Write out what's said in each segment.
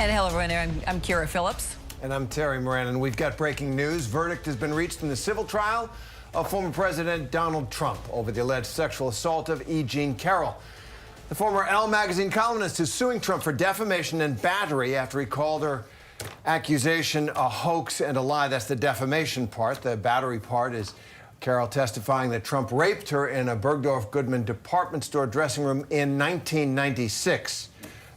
And hello, everyone. I'm Kira Phillips. And I'm Terry Moran, and we've got breaking news. Verdict has been reached in the civil trial of former President Donald Trump over the alleged sexual assault of Carroll. The former Elle magazine columnist is suing Trump for defamation and battery after he called her accusation a hoax and a lie. That's the defamation part. The battery part is Carroll testifying that Trump raped her in a Bergdorf Goodman department store dressing room in 1996.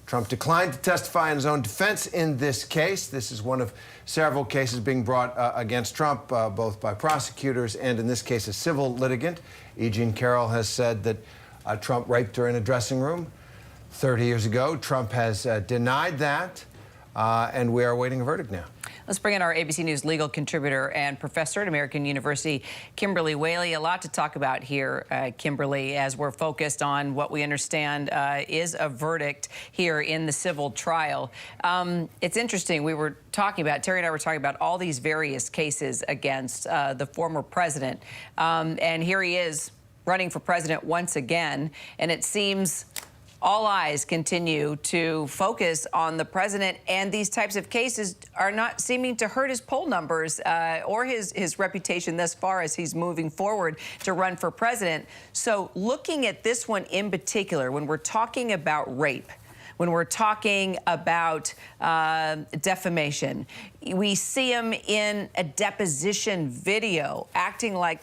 Trump declined to testify in his own defense in this case. This is one of several cases being brought against Trump, both by prosecutors and, in this case, a civil litigant. Carroll has said that Trump raped her in a dressing room 30 years ago. Trump has denied that, and we are awaiting a verdict now. Let's bring in our ABC News legal contributor and professor at American University, Kimberly Whaley. A lot to talk about here, Kimberly, as we're focused on what we understand is a verdict here in the civil trial. It's interesting. We were talking about, Terry and I were talking about all these various cases against the former president. And here he is running for president once again. And it seems all eyes continue to focus on the president, and these types of cases are not seeming to hurt his poll numbers or his reputation thus far as he's moving forward to run for president. So looking at this one in particular, when we're talking about rape, when we're talking about defamation, we see him in a deposition video acting like,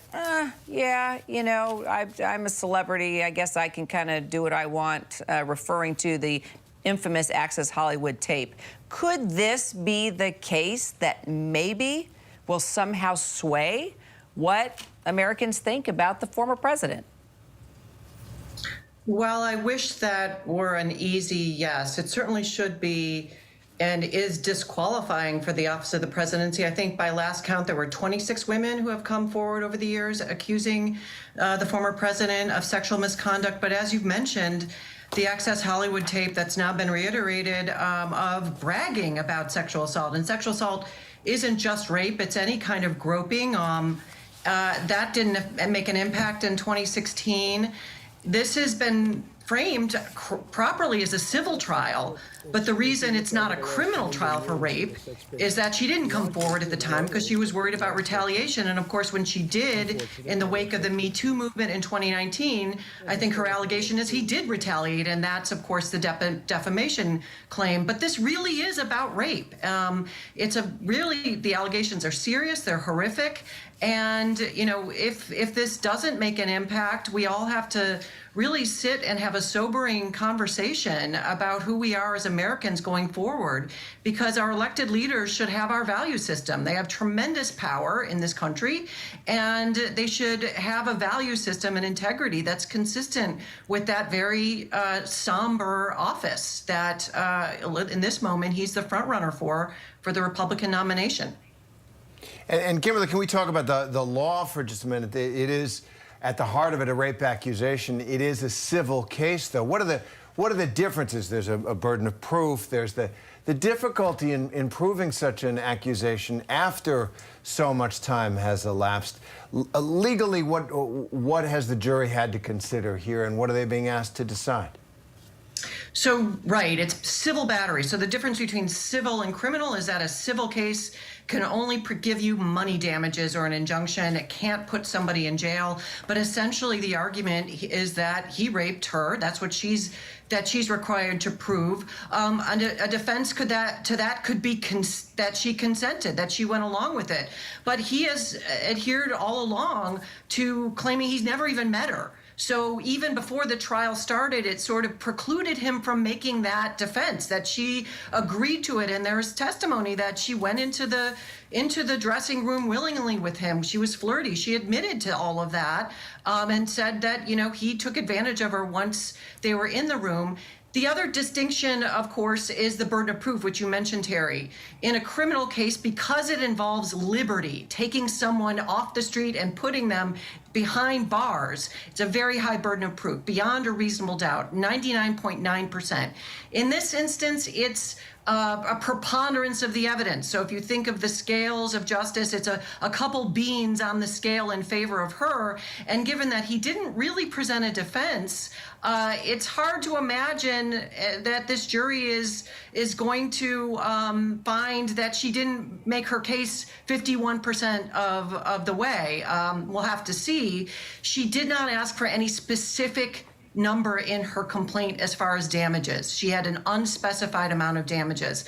yeah, you know, I'm a celebrity. I guess I can kind of do what I want, referring to the infamous Access Hollywood tape. Could this be the case that maybe will somehow sway what Americans think about the former president? Well, I wish that were an easy yes. It certainly should be and is disqualifying for the office of the presidency. I think by last count, there were 26 women who have come forward over the years accusing the former president of sexual misconduct. But as you've mentioned, the Access Hollywood tape that's now been reiterated of bragging about sexual assault. And sexual assault isn't just rape, it's any kind of groping. That didn't make an impact in 2016. This has been framed properly as a civil trial, but the reason it's not a criminal trial for rape is that she didn't come forward at the time because she was worried about retaliation. And of course, when she did, in the wake of the Me Too movement in 2019, I think her allegation is he did retaliate, and that's, of course, the defamation claim. But this really is about rape. Really, the allegations are serious, they're horrific, and, you know, if this doesn't make an impact, we all have to really sit and have a sobering conversation about who we are as Americans going forward, because our elected leaders should have our value system. They have tremendous power in this country, and they should have a value system and integrity that's consistent with that very somber office that, in this moment, he's the front runner for the Republican nomination. And Kimberly, can we talk about the law for just a minute? It is at the heart of it a rape accusation. It is a civil case, though. What are the differences? There's a burden of proof. There's the difficulty in proving such an accusation after so much time has elapsed. Legally, what has the jury had to consider here, and what are they being asked to decide? So, right, it's civil battery. So the difference between civil and criminal is that a civil case can only give you money damages or an injunction. It can't put somebody in jail. But essentially the argument is that he raped her. That's what she's required to prove. And a defense could be that she consented, that she went along with it. But he has adhered all along to claiming he's never even met her. So even before the trial started, it sort of precluded him from making that defense, that she agreed to it. And there's testimony that she went into the dressing room willingly with him. She was flirty. She admitted to all of that, and said that, you know, he took advantage of her once they were in the room. The other distinction, of course, is the burden of proof, which you mentioned, Terry. In a criminal case, because it involves liberty, taking someone off the street and putting them behind bars, it's a very high burden of proof, beyond a reasonable doubt, 99.9%. In this instance, it's a preponderance of the evidence. So if you think of the scales of justice, it's a couple beans on the scale in favor of her. And given that he didn't really present a defense, it's hard to imagine that this jury is going to find that she didn't make her case 51% of the way. We'll have to see. She did not ask for any specific number in her complaint as far as damages. She had an unspecified amount of damages.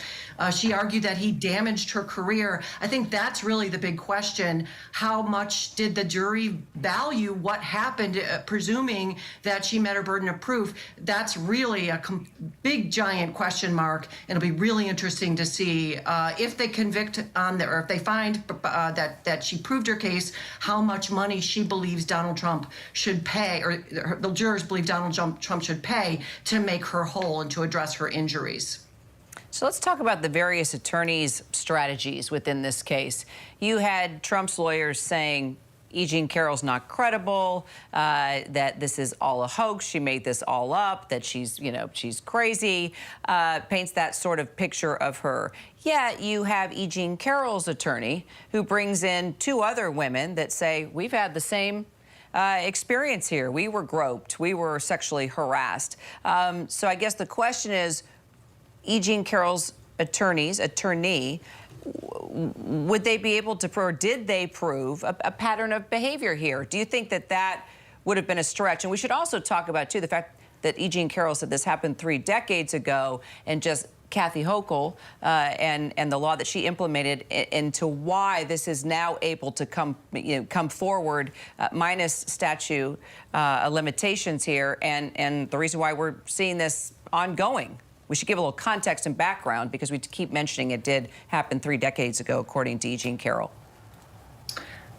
She argued that he damaged her career. I think that's really the big question. How much did the jury value what happened, presuming that she met her burden of proof? That's really a big, giant question mark. It'll be really interesting to see if they convict on the, or if they find that she proved her case, how much money she believes Donald Trump should pay, or the jurors believe Donald Trump should pay to make her whole and to address her injuries. So let's talk about the various attorneys' strategies within this case. You had Trump's lawyers saying E. Jean Carroll's not credible, that this is all a hoax, she made this all up, that she's crazy, paints that sort of picture of her. Yet you have E. Jean Carroll's attorney who brings in two other women that say, we've had the same experience here. We were groped. We were sexually harassed. So I guess the question is, E. Jean Carroll's attorney, would they be able to prove, or did they prove a pattern of behavior here? Do you think that that would have been a stretch? And we should also talk about, too, the fact that E. Jean Carroll said this happened 3 decades ago, and just Kathy Hochul and the law that she implemented into why this is now able to come forward, minus statute limitations here, and the reason why we're seeing this ongoing. We should give a little context and background because we keep mentioning it did happen 3 decades ago, according to E. Jean Carroll.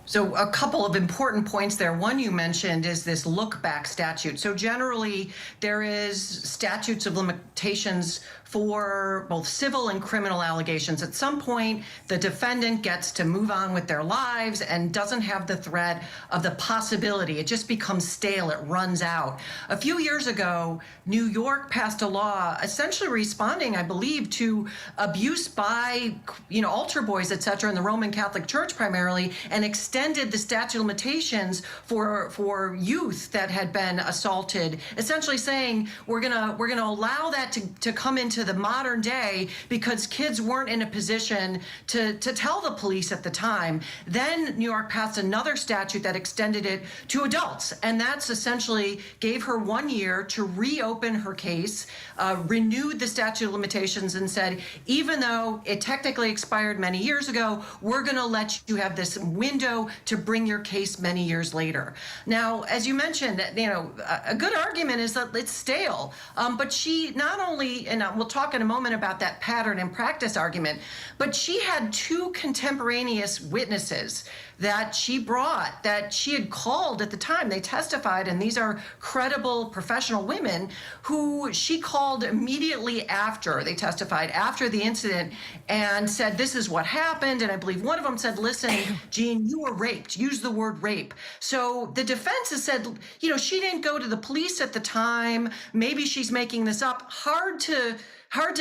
So a couple of important points there. One you mentioned is this look-back statute. So generally, there is statutes of limitations for both civil and criminal allegations. At some point, the defendant gets to move on with their lives and doesn't have the threat of the possibility. It just becomes stale. It runs out. A few years ago, New York passed a law essentially responding, I believe, to abuse by, altar boys, et cetera, in the Roman Catholic Church primarily, and extended the statute of limitations for youth that had been assaulted, essentially saying we're gonna allow that to come into the modern day because kids weren't in a position to tell the police at the time. Then New York passed another statute that extended it to adults, and that's essentially gave her 1 year to reopen her case, renewed the statute of limitations, and said, even though it technically expired many years ago, we're going to let you have this window to bring your case many years later. Now, as you mentioned, a good argument is that it's stale, but she not only, and we'll talk in a moment about that pattern and practice argument, but she had 2 contemporaneous witnesses that she brought, that she had called at the time. They testified, and these are credible professional women who she called immediately after they testified, after the incident, and said, this is what happened. And I believe one of them said, listen, Jean, you were raped. Use the word rape. So the defense has said, she didn't go to the police at the time. Maybe she's making this up. Hard to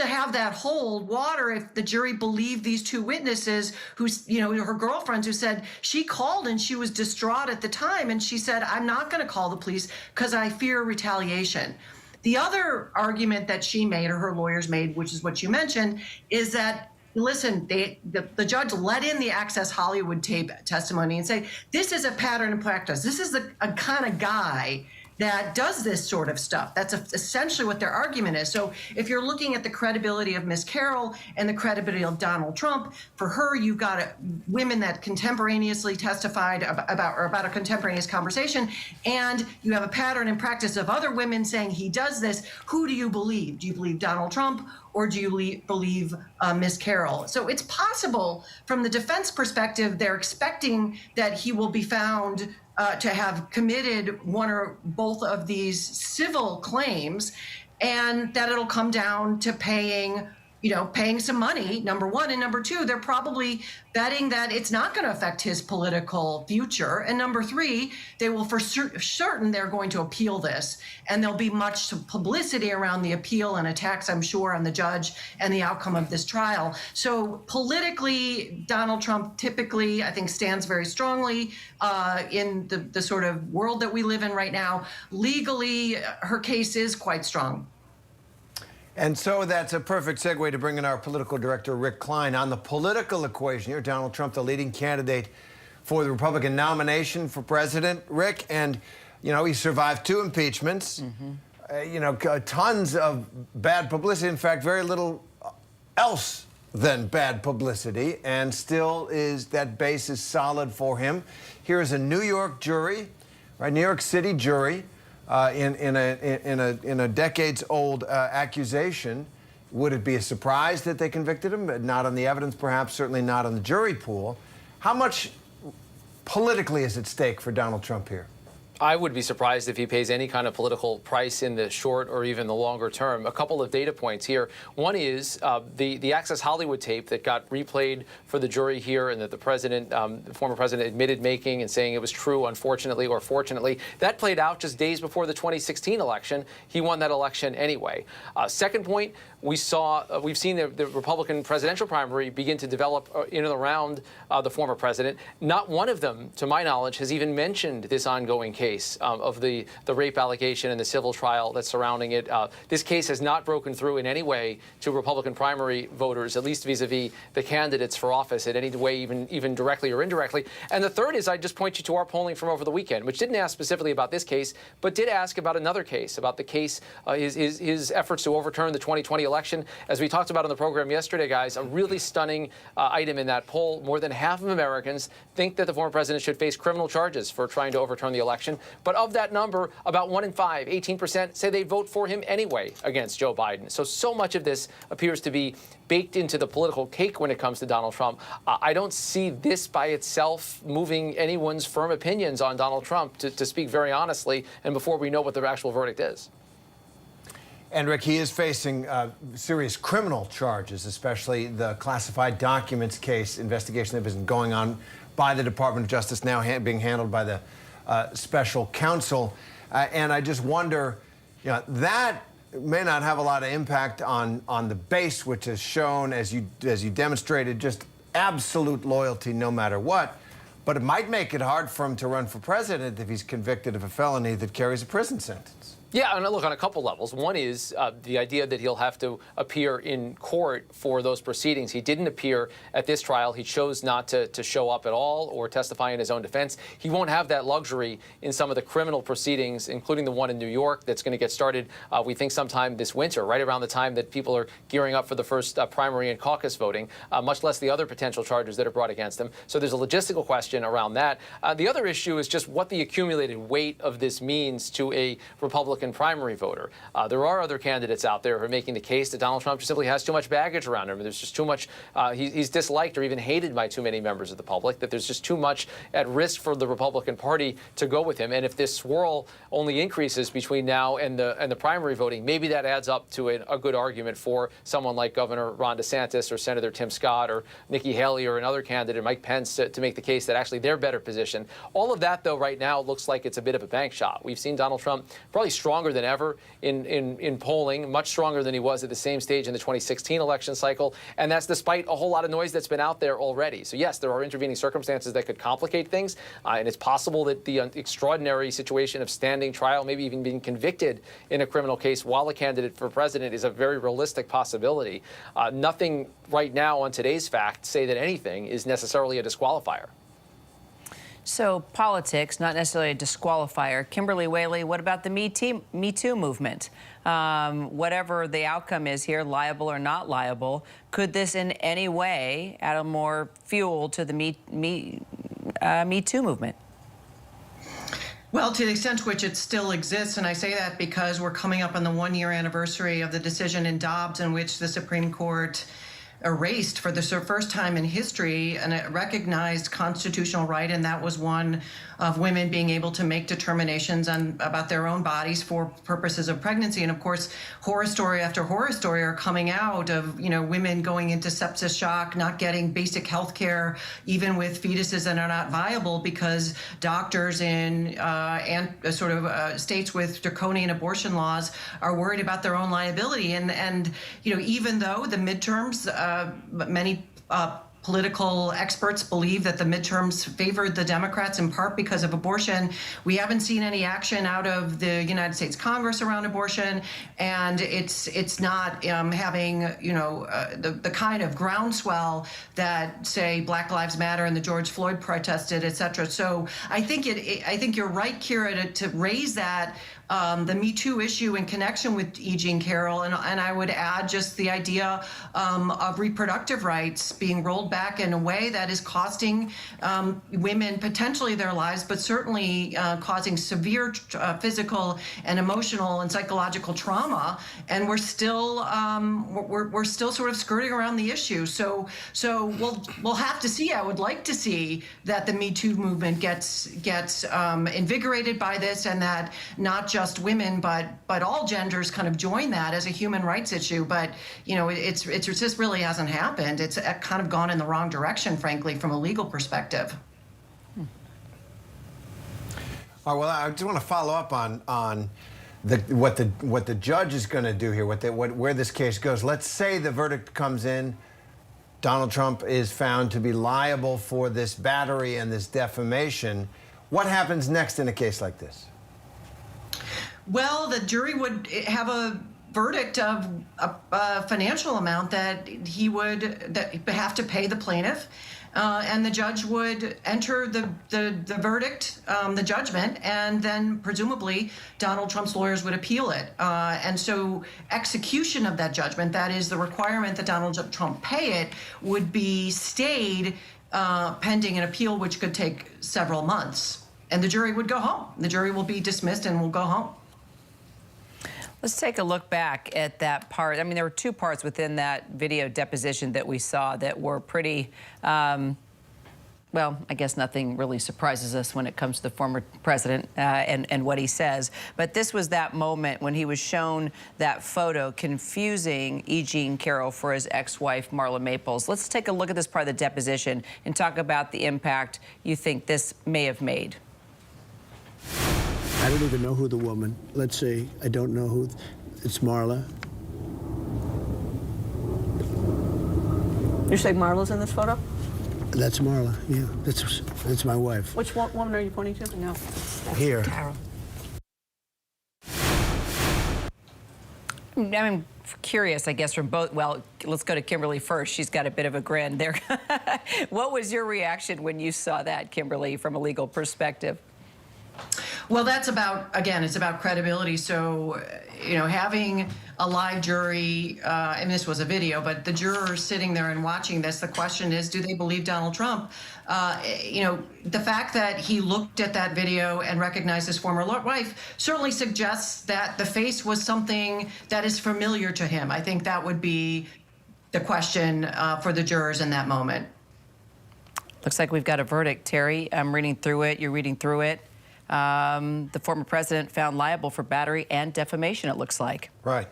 have that hold water if the jury believed these 2 witnesses who, her girlfriends, who said she called and she was distraught at the time. And she said, I'm not going to call the police because I fear retaliation. The other argument that she made, or her lawyers made, which is what you mentioned, is that, listen, the judge let in the Access Hollywood tape testimony and say, this is a pattern in practice. This is a kind of guy that does this sort of stuff. That's essentially what their argument is. So if you're looking at the credibility of Ms. Carroll and the credibility of Donald Trump, for her, you've got women that contemporaneously testified about a contemporaneous conversation, and you have a pattern in practice of other women saying he does this. Who do you believe? Do you believe Donald Trump, or do you believe Ms. Carroll? So it's possible from the defense perspective, they're expecting that he will be found to have committed one or both of these civil claims, and that it'll come down to paying paying some money, number one. And number two, they're probably betting that it's not going to affect his political future. And number three, they will for certain they're going to appeal this. And there'll be much publicity around the appeal and attacks, I'm sure, on the judge and the outcome of this trial. So politically, Donald Trump typically, I think, stands very strongly in the sort of world that we live in right now. Legally, her case is quite strong. And so that's a perfect segue to bring in our political director, Rick Klein. On the political equation here, Donald Trump, the leading candidate for the Republican nomination for president. Rick, and, he survived 2 impeachments, tons of bad publicity. In fact, very little else than bad publicity, and still that base is solid for him. Here is a New York jury, right? New York City jury. In a decades-old accusation. Would it be a surprise that they convicted him? Not on the evidence, perhaps, certainly not on the jury pool. How much politically is at stake for Donald Trump here? I would be surprised if he pays any kind of political price in the short or even the longer term. A couple of data points here. One is the Access Hollywood tape that got replayed for the jury here, and that the former president admitted making and saying it was true, unfortunately or fortunately. That played out just days before the 2016 election. He won that election anyway. Second point, we've seen the Republican presidential primary begin to develop in and around the former president. Not one of them, to my knowledge, has even mentioned this ongoing case of the rape allegation and the civil trial that's surrounding it. This case has not broken through in any way to Republican primary voters, at least vis-a-vis the candidates for office in any way, even directly or indirectly. And the third is, I'd just point you to our polling from over the weekend, which didn't ask specifically about this case, but did ask about another case, about the case, his efforts to overturn the 2020 election. As we talked about on the program yesterday, guys, a really stunning item in that poll. More than half of Americans think that the former president should face criminal charges for trying to overturn the election. But of that number, about 1 in 5, 18%, say they'd vote for him anyway against Joe Biden. So much of this appears to be baked into the political cake when it comes to Donald Trump. I don't see this by itself moving anyone's firm opinions on Donald Trump, to speak very honestly, and before we know what the actual verdict is. And, Rick, he is facing serious criminal charges, especially the classified documents case investigation that has been going on by the Department of Justice, now being handled by the special counsel. And I just wonder, that may not have a lot of impact on the base, which has shown, as you demonstrated, just absolute loyalty no matter what. But it might make it hard for him to run for president if he's convicted of a felony that carries a prison sentence. Yeah, and look, on a couple levels. One is the idea that he'll have to appear in court for those proceedings. He didn't appear at this trial. He chose not to show up at all or testify in his own defense. He won't have that luxury in some of the criminal proceedings, including the one in New York that's going to get started, we think, sometime this winter, right around the time that people are gearing up for the first primary and caucus voting, much less the other potential charges that are brought against him. So there's a logistical question around that. The other issue is just what the accumulated weight of this means to a Republican primary voter. There are other candidates out there who are making the case that Donald Trump simply has too much baggage around him. There's just too much, he's disliked or even hated by too many members of the public, that there's just too much at risk for the Republican Party to go with him. And if this swirl only increases between now and the primary voting, maybe that adds up to a good argument for someone like Governor Ron DeSantis or Senator Tim Scott or Nikki Haley or another candidate, Mike Pence, to make the case that actually they're better positioned. All of that, though, right now looks like it's a bit of a bank shot. We've seen Donald Trump probably stronger than ever in polling, much stronger than he was at the same stage in the 2016 election cycle, and that's despite a whole lot of noise that's been out there already. So yes, there are intervening circumstances that could complicate things, and it's possible that the extraordinary situation of standing trial, maybe even being convicted in a criminal case while a candidate for president, is a very realistic possibility. Nothing right now on today's facts say that anything is necessarily a disqualifier. So politics, not necessarily a disqualifier. Kimberly Whaley, what about the Me Too movement? Whatever the outcome is here, liable or not liable, could this in any way add more fuel to the Me Too movement? Well, to the extent to which it still exists, and I say that because we're coming up on the 1-year anniversary of the decision in Dobbs in which the Supreme Court erased for the first time in history a recognized constitutional right, and that was one of women being able to make determinations about their own bodies for purposes of pregnancy. And of course, horror story after horror story are coming out of, women going into sepsis shock, not getting basic health care, even with fetuses that are not viable because doctors in states with draconian abortion laws are worried about their own liability. And even though the midterms, many political experts believe that the midterms favored the Democrats in part because of abortion, we haven't seen any action out of the United States Congress around abortion, and it's not having the kind of groundswell that, say, Black Lives Matter and the George Floyd protested, et cetera. So I think you're right, Kira, to raise that. The Me Too issue in connection with E. Jean Carroll, and I would add just the idea of reproductive rights being rolled back in a way that is costing women potentially their lives, but certainly causing severe physical and emotional and psychological trauma. And we're still sort of skirting around the issue. So we'll have to see. I would like to see that the Me Too movement gets invigorated by this, and that not just women, but all genders kind of join that as a human rights issue. But it just really hasn't happened. It's kind of gone in the wrong direction, frankly, from a legal perspective. All right, well, I just want to follow up on what the judge is going to do here, where this case goes. Let's say the verdict comes in. Donald Trump is found to be liable for this battery and this defamation. What happens next in a case like this? Well, the jury would have a verdict of a financial amount that he would have to pay the plaintiff, and the judge would enter the verdict, the judgment, and then presumably Donald Trump's lawyers would appeal it. And so execution of that judgment, that is the requirement that Donald Trump pay it, would be stayed pending an appeal, which could take several months. And the jury would go home. The jury will be dismissed and will go home. Let's take a look back at that part. I mean, there were two parts within that video deposition that we saw that were pretty, well, I guess nothing really surprises us when it comes to the former president and what he says. But this was that moment when he was shown that photo confusing E. Jean Carroll for his ex-wife, Marla Maples. Let's take a look at this part of the deposition and talk about the impact you think this may have made. I don't even know who the woman, let's say, I don't know who, it's Marla. You say Marla's in this photo? That's Marla, yeah, that's my wife. Which woman are you pointing to? No. Here. Carroll. I'm curious, I guess, from both. Well, let's go to Kimberly first. She's got a bit of a grin there. What was your reaction when you saw that, Kimberly, from a legal perspective? Well, that's about, again, it's about credibility. So, having a live jury, and this was a video, but the jurors sitting there and watching this, the question is, do they believe Donald Trump? The fact that he looked at that video and recognized his former wife certainly suggests that the face was something that is familiar to him. I think that would be the question for the jurors in that moment. Looks like we've got a verdict, Terry. I'm reading through it. You're reading through it. The former president found liable for battery and defamation, it looks like. Right.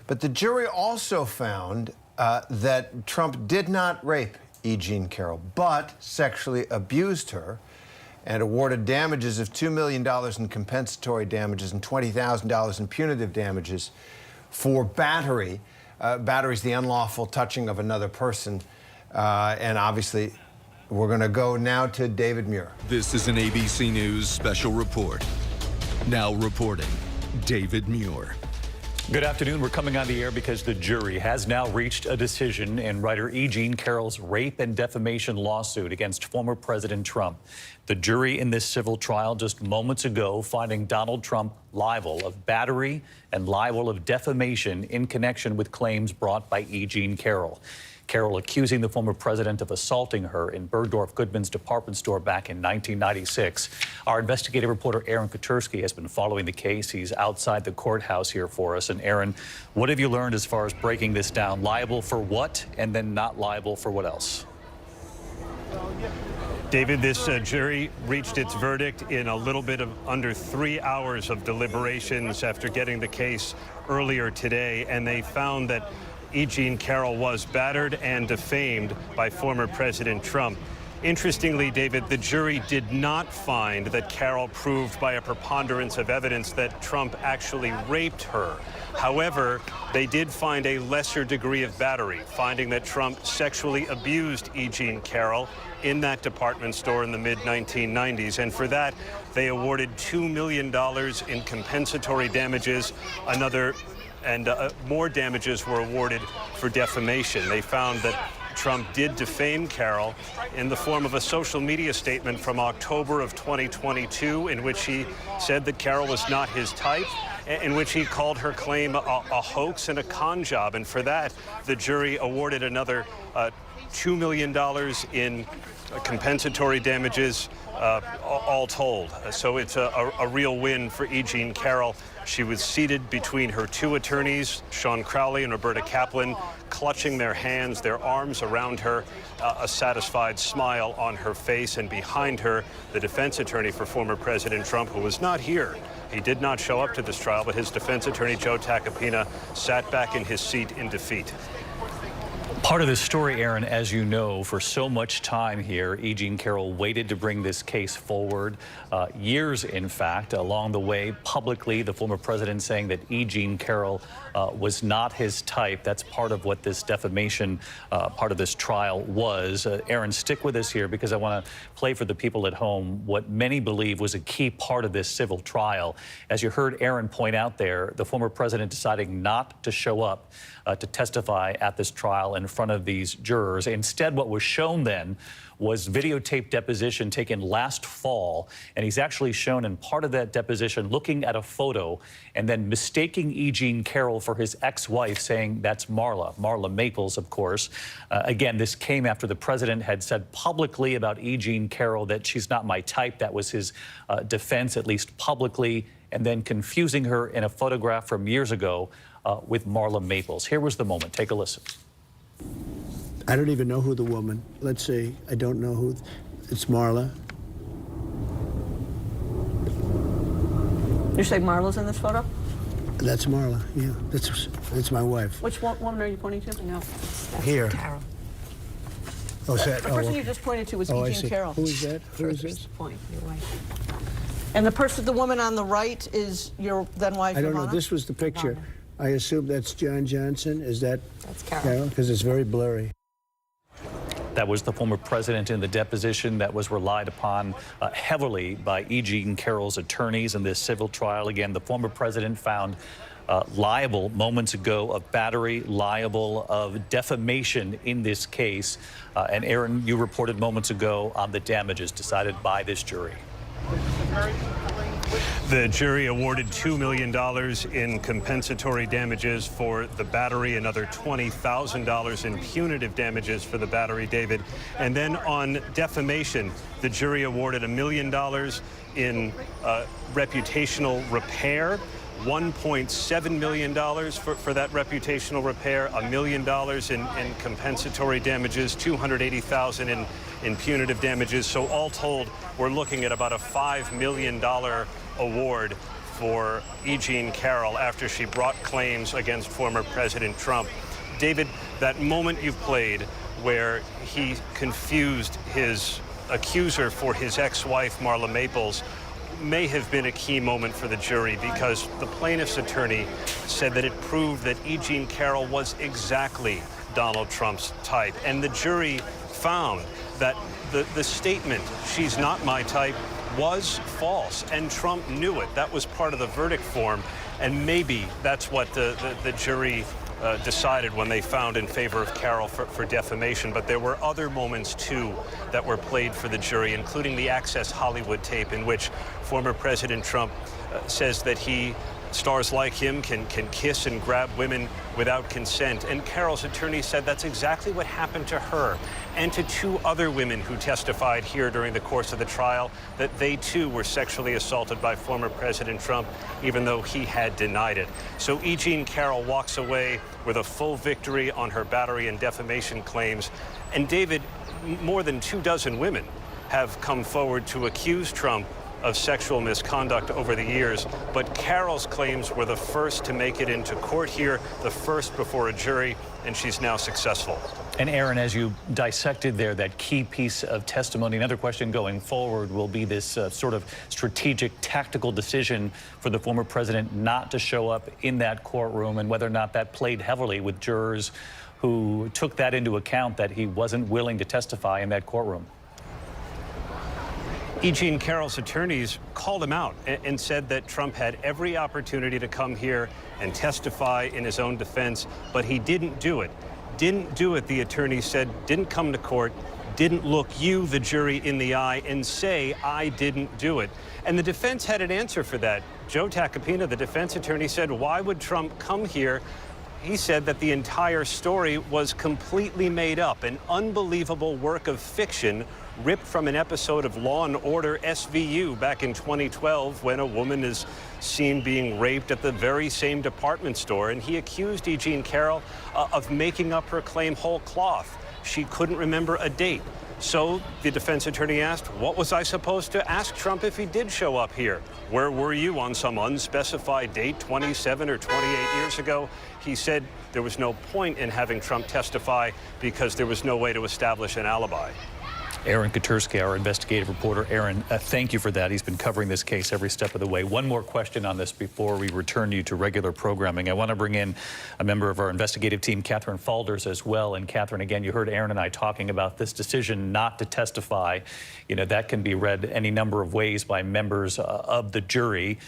But the jury also found that Trump did not rape E. Jean Carroll, but sexually abused her and awarded damages of $2 million in compensatory damages and $20,000 in punitive damages for battery. Battery is the unlawful touching of another person, and obviously we're going to go now to David Muir. This is an ABC News special report. Now reporting, David Muir. Good afternoon. We're coming on the air because the jury has now reached a decision in writer E. Jean Carroll's rape and defamation lawsuit against former President Trump. The jury in this civil trial just moments ago finding Donald Trump liable of battery and liable of defamation in connection with claims brought by E. Jean Carroll. Carroll accusing the former president of assaulting her in Bergdorf Goodman's department store back in 1996. Our investigative reporter Aaron Kotursky has been following the case. He's outside the courthouse here for us. And Aaron, what have you learned as far as breaking this down? Liable for what, and then not liable for what else? David, this jury reached its verdict in a little bit of under 3 hours of deliberations after getting the case earlier today, and they found that E. Jean Carroll was battered and defamed by former President Trump. Interestingly, David, the jury did not find that Carroll proved by a preponderance of evidence that Trump actually raped her. However, they did find a lesser degree of battery, finding that Trump sexually abused E. Jean Carroll in that department store in the mid-1990s. And for that, they awarded $2 million in compensatory damages. More damages were awarded for defamation. They found that Trump did defame Carroll in the form of a social media statement from October of 2022 in which he said that Carroll was not his type, in which he called her claim a hoax and a con job. And for that, the jury awarded another $2 million in compensatory damages, all told. So it's a real win for E. Jean Carroll. She was seated between her two attorneys, Sean Crowley and Roberta Kaplan, clutching their hands, their arms around her, a satisfied smile on her face. And behind her, the defense attorney for former President Trump, who was not here. He did not show up to this trial, but his defense attorney, Joe Tacopina, sat back in his seat in defeat. Part of this story, Aaron, as you know, for so much time here, E. Jean Carroll waited to bring this case forward, years, in fact. Along the way, publicly, the former president saying that E. Jean Carroll was not his type. That's part of what this defamation part of this trial was. Aaron, stick with us here because I want to play for the people at home what many believe was a key part of this civil trial. As you heard Aaron point out there, the former president deciding not to show up to testify at this trial in front of these jurors. Instead, what was shown then was videotaped deposition taken last fall, and he's actually shown in part of that deposition looking at a photo and then mistaking E. Jean Carroll for his ex-wife, saying that's Marla Maples, of course. Again, this came after the president had said publicly about E. Jean Carroll that she's not my type. That was his defense, at least publicly, and then confusing her in a photograph from years ago with Marla Maples. Here was the moment. Take a listen. I don't even know who the woman. Let's say I don't know who. It's Marla. You say Marla's in this photo? That's Marla. Yeah, that's my wife. Which woman are you pointing to? No. Here. Carroll. Oh, is that? The person you just pointed to was I E. Jean see. Carroll. Who is that? Who is this? Point, your wife. And the woman on the right is your then wife. I don't know. Ivana? This was the picture. I assume that's John Johnson. Is that? That's Carroll. Because it's very blurry. That was the former president in the deposition that was relied upon heavily by E. Jean Carroll's attorneys in this civil trial. Again, the former president found liable moments ago of battery, liable of defamation in this case. And Aaron, you reported moments ago on the damages decided by this jury. The jury awarded $2 million in compensatory damages for the battery, another $20,000 in punitive damages for the battery, David. And then on defamation, the jury awarded $1 million in reputational repair, $1.7 million for that reputational repair, $1 million in compensatory damages, $280,000 in punitive damages. So all told, we're looking at about a $5 million award for E. Jean Carroll after she brought claims against former President Trump. David, that moment you've played where he confused his accuser for his ex-wife, Marla Maples, may have been a key moment for the jury because the plaintiff's attorney said that it proved that E. Jean Carroll was exactly Donald Trump's type. And the jury found that the statement, "she's not my type," was false, and Trump knew it. That was part of the verdict form, and maybe that's what the jury decided when they found in favor of Carroll for defamation. But there were other moments, too, that were played for the jury, including the Access Hollywood tape in which former President Trump says that stars like him can kiss and grab women without consent. And Carroll's attorney said that's exactly what happened to her and to two other women who testified here during the course of the trial, that they too were sexually assaulted by former President Trump, even though he had denied it. So E. Jean Carroll walks away with a full victory on her battery and defamation claims. And David, more than 24 women have come forward to accuse Trump of sexual misconduct over the years, but Carroll's claims were the first to make it into court here, the first before a jury, and she's now successful. And Aaron, as you dissected there that key piece of testimony, another question going forward will be this sort of strategic, tactical decision for the former president not to show up in that courtroom, and whether or not that played heavily with jurors who took that into account, that he wasn't willing to testify in that courtroom. E. Jean Carroll's attorneys called him out and said that Trump had every opportunity to come here and testify in his own defense, but he didn't do it. Didn't do it, the attorney said, didn't come to court, didn't look you, the jury, in the eye and say, I didn't do it. And the defense had an answer for that. Joe Tacopina, the defense attorney, said, why would Trump come here? He said that the entire story was completely made up, an unbelievable work of fiction ripped from an episode of Law and Order SVU back in 2012, when a woman is seen being raped at the very same department store. And he accused E. Jean Carroll of making up her claim whole cloth. She couldn't remember a date. So the defense attorney asked, what was I supposed to ask Trump if he did show up here? Where were you on some unspecified date 27 or 28 years ago? He said there was no point in having Trump testify because there was no way to establish an alibi. Aaron Katersky, our investigative reporter. Aaron, thank you for that. He's been covering this case every step of the way. One more question on this before we return you to regular programming. I want to bring in a member of our investigative team, Catherine Falders, as well. And Catherine, again, you heard Aaron and I talking about this decision not to testify. You know, that can be read any number of ways by members of the jury.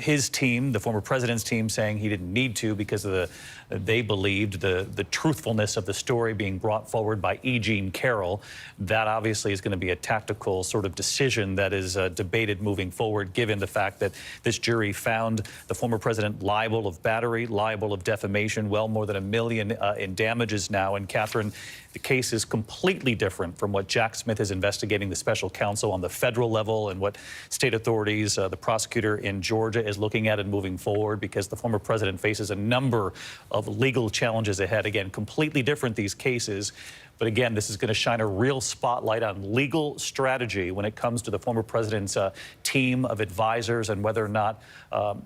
His team, the former president's team, saying he didn't need to because of they believed the truthfulness of the story being brought forward by E. Jean Carroll. That obviously is going to be a tactical sort of decision that is debated moving forward, given the fact that this jury found the former president liable of battery, liable of defamation, well more than $1 million in damages now. And Catherine, the case is completely different from what Jack Smith is investigating, the special counsel on the federal level, and what state authorities, the prosecutor in Georgia is looking at and moving forward, because the former president faces a number of legal challenges ahead. Again, completely different, these cases. But again, this is going to shine a real spotlight on legal strategy when it comes to the former president's team of advisors, and whether or not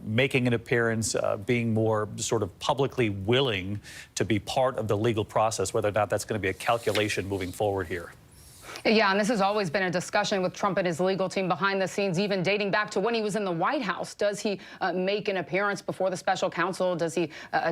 making an appearance, being more sort of publicly willing to be part of the legal process, whether or not that's going to be a calculation moving forward here. Yeah, and this has always been a discussion with Trump and his legal team behind the scenes, even dating back to when he was in the White House. Does he make an appearance before the special counsel? Does he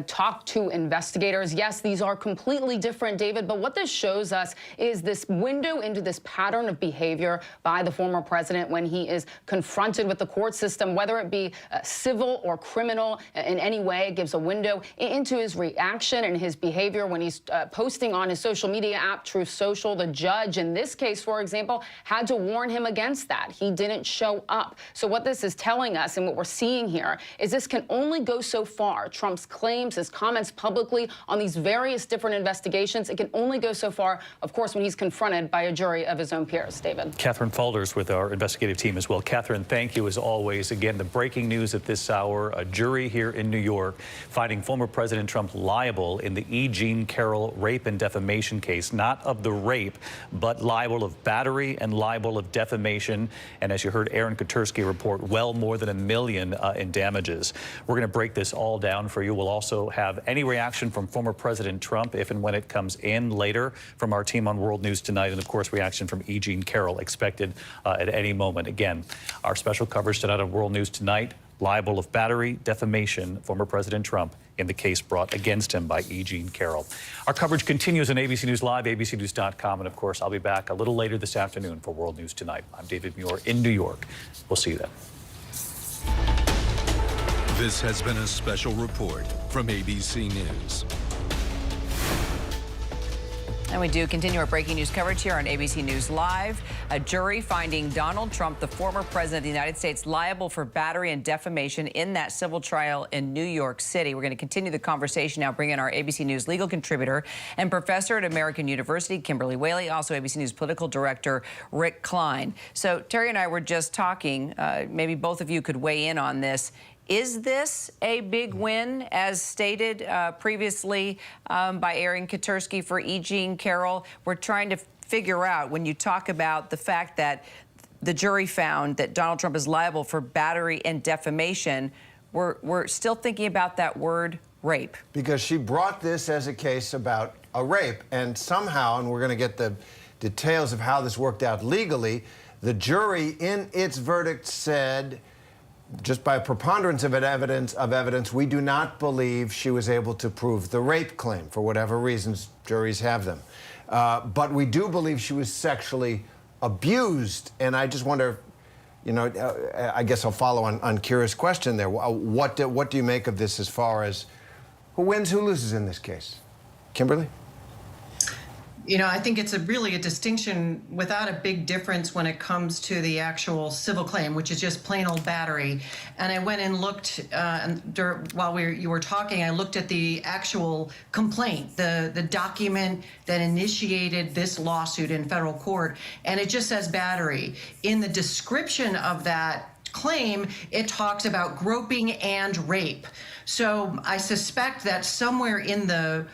talk to investigators? Yes, these are completely different, David, but what this shows us is this window into this pattern of behavior by the former president when he is confronted with the court system, whether it be civil or criminal in any way. It gives a window into his reaction and his behavior when he's posting on his social media app, Truth Social. The judge in this case, for example, had to warn him against that. He didn't show up. So what this is telling us, and what we're seeing here, is this can only go so far. Trump's claims, his comments publicly on these various different investigations, it can only go so far, of course, when he's confronted by a jury of his own peers. David. Catherine Falders with our investigative team as well. Catherine, thank you as always. Again, the breaking news at this hour, a jury here in New York finding former President Trump liable in the E. Jean Carroll rape and defamation case, not of the rape, but liable of battery and liable of defamation. And as you heard Aaron Katersky report, well more than $1 million in damages. We're going to break this all down for you. We'll also have any reaction from former President Trump if and when it comes in later from our team on World News Tonight. And of course, reaction from E. Jean Carroll expected at any moment. Again, our special coverage tonight on World News Tonight, liable of battery, defamation, former President Trump in the case brought against him by E. Jean Carroll. Our coverage continues on ABC News Live, abcnews.com, and of course, I'll be back a little later this afternoon for World News Tonight. I'm David Muir in New York. We'll see you then. This has been a special report from ABC News. And we do continue our breaking news coverage here on ABC News Live. A jury finding Donald Trump, the former president of the United States, liable for battery and defamation in that civil trial in New York City. We're going to continue the conversation now, bring in our ABC News legal contributor and professor at American University, Kimberly Whaley, also ABC News political director, Rick Klein. So Terry and I were just talking, maybe both of you could weigh in on this. Is this a big win, as stated previously by Aaron Katersky for E. Jean Carroll? We're trying to figure out when you talk about the fact that the jury found that Donald Trump is liable for battery and defamation. We're still thinking about that word rape. Because she brought this as a case about a rape, and somehow, and we're going to get the details of how this worked out legally, the jury in its verdict said, just by a preponderance of evidence, we do not believe she was able to prove the rape claim, for whatever reasons juries have them. But we do believe she was sexually abused, and I just wonder, you know, I guess I'll follow on Kira's question there. What do you make of this as far as who wins, who loses in this case? Kimberly? You know, I think it's really a distinction without a big difference when it comes to the actual civil claim, which is just plain old battery. And I went and looked, while you were talking, I looked at the actual complaint, the document that initiated this lawsuit in federal court, and it just says battery. In the description of that claim, it talks about groping and rape. So I suspect that somewhere in the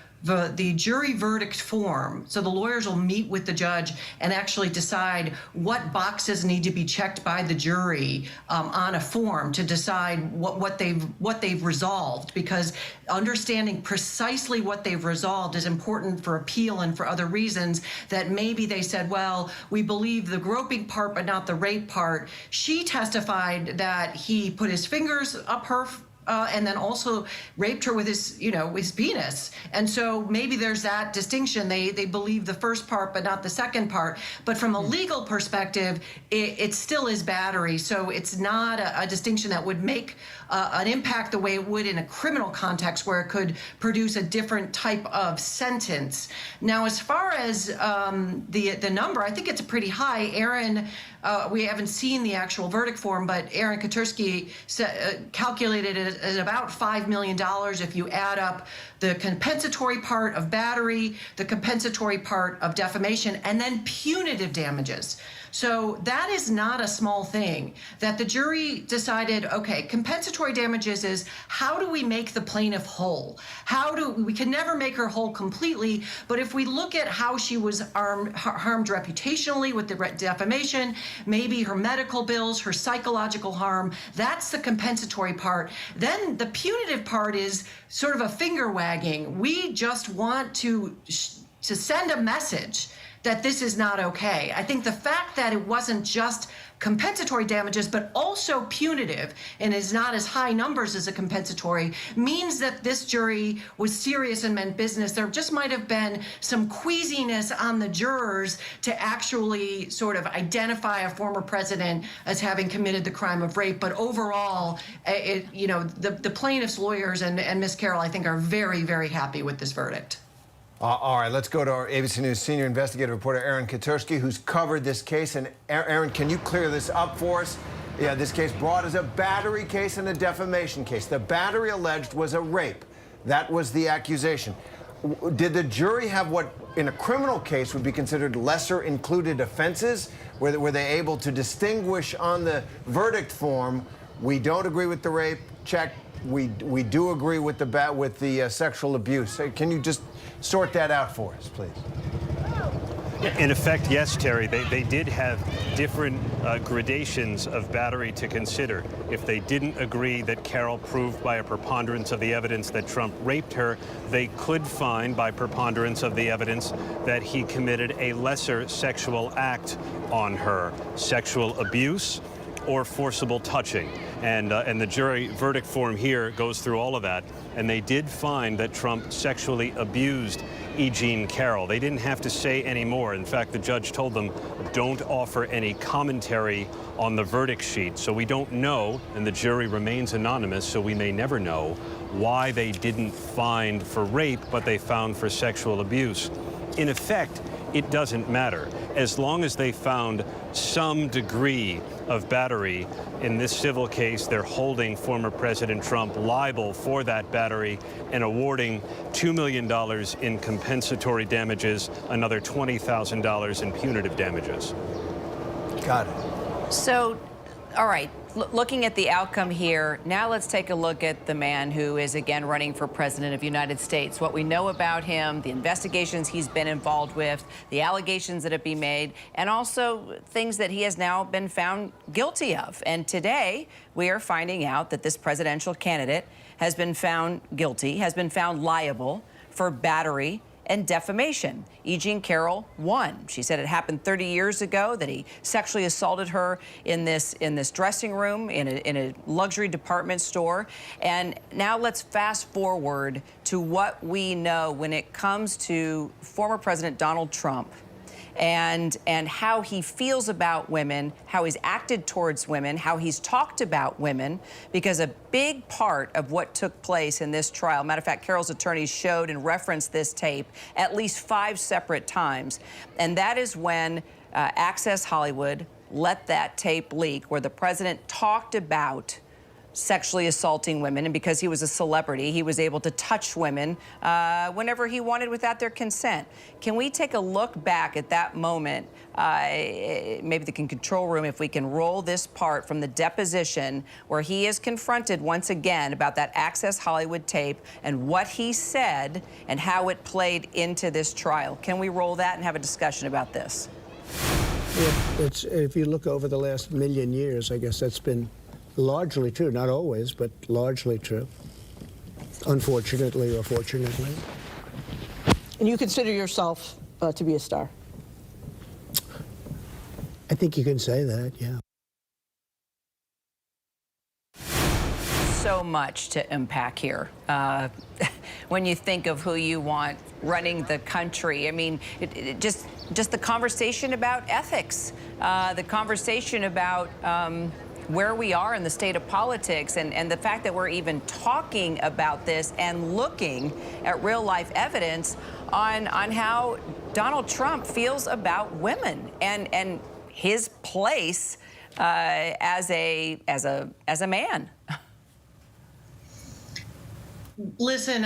jury verdict form, so the lawyers will meet with the judge and actually decide what boxes need to be checked by the jury on a form to decide what they've resolved, because understanding precisely what they've resolved is important for appeal and for other reasons. That maybe they said, well, we believe the groping part but not the rape part. She testified that he put his fingers up her and then also raped her with his, his penis. And so maybe there's that distinction. They believe the first part, but not the second part. But from a legal perspective, it still is battery. So it's not a distinction that would make an impact the way it would in a criminal context, where it could produce a different type of sentence. Now, as far as the number, I think it's pretty high. Aaron, we haven't seen the actual verdict form, but Aaron Katursky calculated it at about $5 million if you add up the compensatory part of battery, the compensatory part of defamation, and then punitive damages. So that is not a small thing. That the jury decided, okay, compensatory damages is how do we make the plaintiff whole? We can never make her whole completely, but if we look at how she was harmed reputationally with the defamation, maybe her medical bills, her psychological harm, that's the compensatory part. Then the punitive part is sort of a finger wagging. We just want to send a message that this is not okay. I think the fact that it wasn't just compensatory damages, but also punitive, and is not as high numbers as a compensatory, means that this jury was serious and meant business. There just might have been some queasiness on the jurors to actually sort of identify a former president as having committed the crime of rape. But overall, the plaintiff's lawyers and Ms. Carroll, I think, are very, very happy with this verdict. All right, let's go to our ABC News senior investigative reporter, Aaron Katursky, who's covered this case. And Aaron, can you clear this up for us? Yeah, this case brought as a battery case and a defamation case. The battery alleged was a rape. That was the accusation. Did the jury have what in a criminal case would be considered lesser included offenses? Were they able to distinguish on the verdict form, we don't agree with the rape, check, we do agree with the sexual abuse? Can you just sort that out for us, please? In effect, yes, Terry. They did have different gradations of battery to consider. If they didn't agree that Carroll proved by a preponderance of the evidence that Trump raped her, they could find by preponderance of the evidence that he committed a lesser sexual act on her, sexual abuse or forcible touching. And the jury verdict form here goes through all of that. And they did find that Trump sexually abused E. Jean Carroll. They didn't have to say any more. In fact, the judge told them, don't offer any commentary on the verdict sheet. So we don't know, and the jury remains anonymous, so we may never know why they didn't find for rape, but they found for sexual abuse. In effect, it doesn't matter. As long as they found some degree of battery in this civil case, they're holding former President Trump liable for that battery and awarding $2 million in compensatory damages, another $20,000 in punitive damages. Got it. So, all right, Looking at the outcome here, now let's take a look at the man who is again running for president of the United States. What we know about him, the investigations he's been involved with, the allegations that have been made, and also things that he has now been found guilty of. And today, we are finding out that this presidential candidate has been found guilty, has been found liable for battery and defamation. E. Jean Carroll won. She said it happened 30 years ago, that he sexually assaulted her in this dressing room in a luxury department store. And now let's fast forward to what we know when it comes to former President Donald Trump and how he feels about women, how he's acted towards women, how he's talked about women, because a big part of what took place in this trial, matter of fact, Carroll's attorneys showed and referenced this tape at least 5 separate times, and that is when Access Hollywood let that tape leak, where the president talked about sexually assaulting women, and because he was a celebrity, he was able to touch women whenever he wanted without their consent. Can we take a look back at that moment? Maybe the control room, if we can roll this part from the deposition where he is confronted once again about that Access Hollywood tape and what he said and how it played into this trial. Can we roll that and have a discussion about this? If you look over the last million years, I guess that's been largely true, not always, but largely true, unfortunately or fortunately. And you consider yourself to be a star? I think you can say that, yeah. So much to unpack here. When you think of who you want running the country, I mean, just the conversation about ethics, the conversation about where we are in the state of politics, and the fact that we're even talking about this and looking at real life evidence on how Donald Trump feels about women and his place as a man. Listen,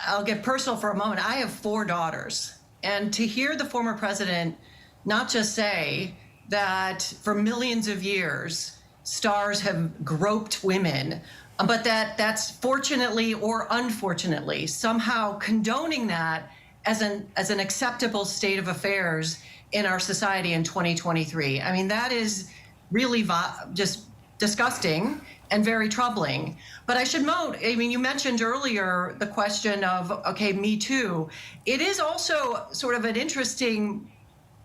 I'll get personal for a moment. I have 4 daughters, and to hear the former president not just say that for millions of years, stars have groped women, but that's fortunately or unfortunately somehow condoning that as an acceptable state of affairs in our society in 2023. I mean, that is really just disgusting and very troubling. But I should note, I mean, you mentioned earlier the question of, okay, Me Too. It is also sort of an interesting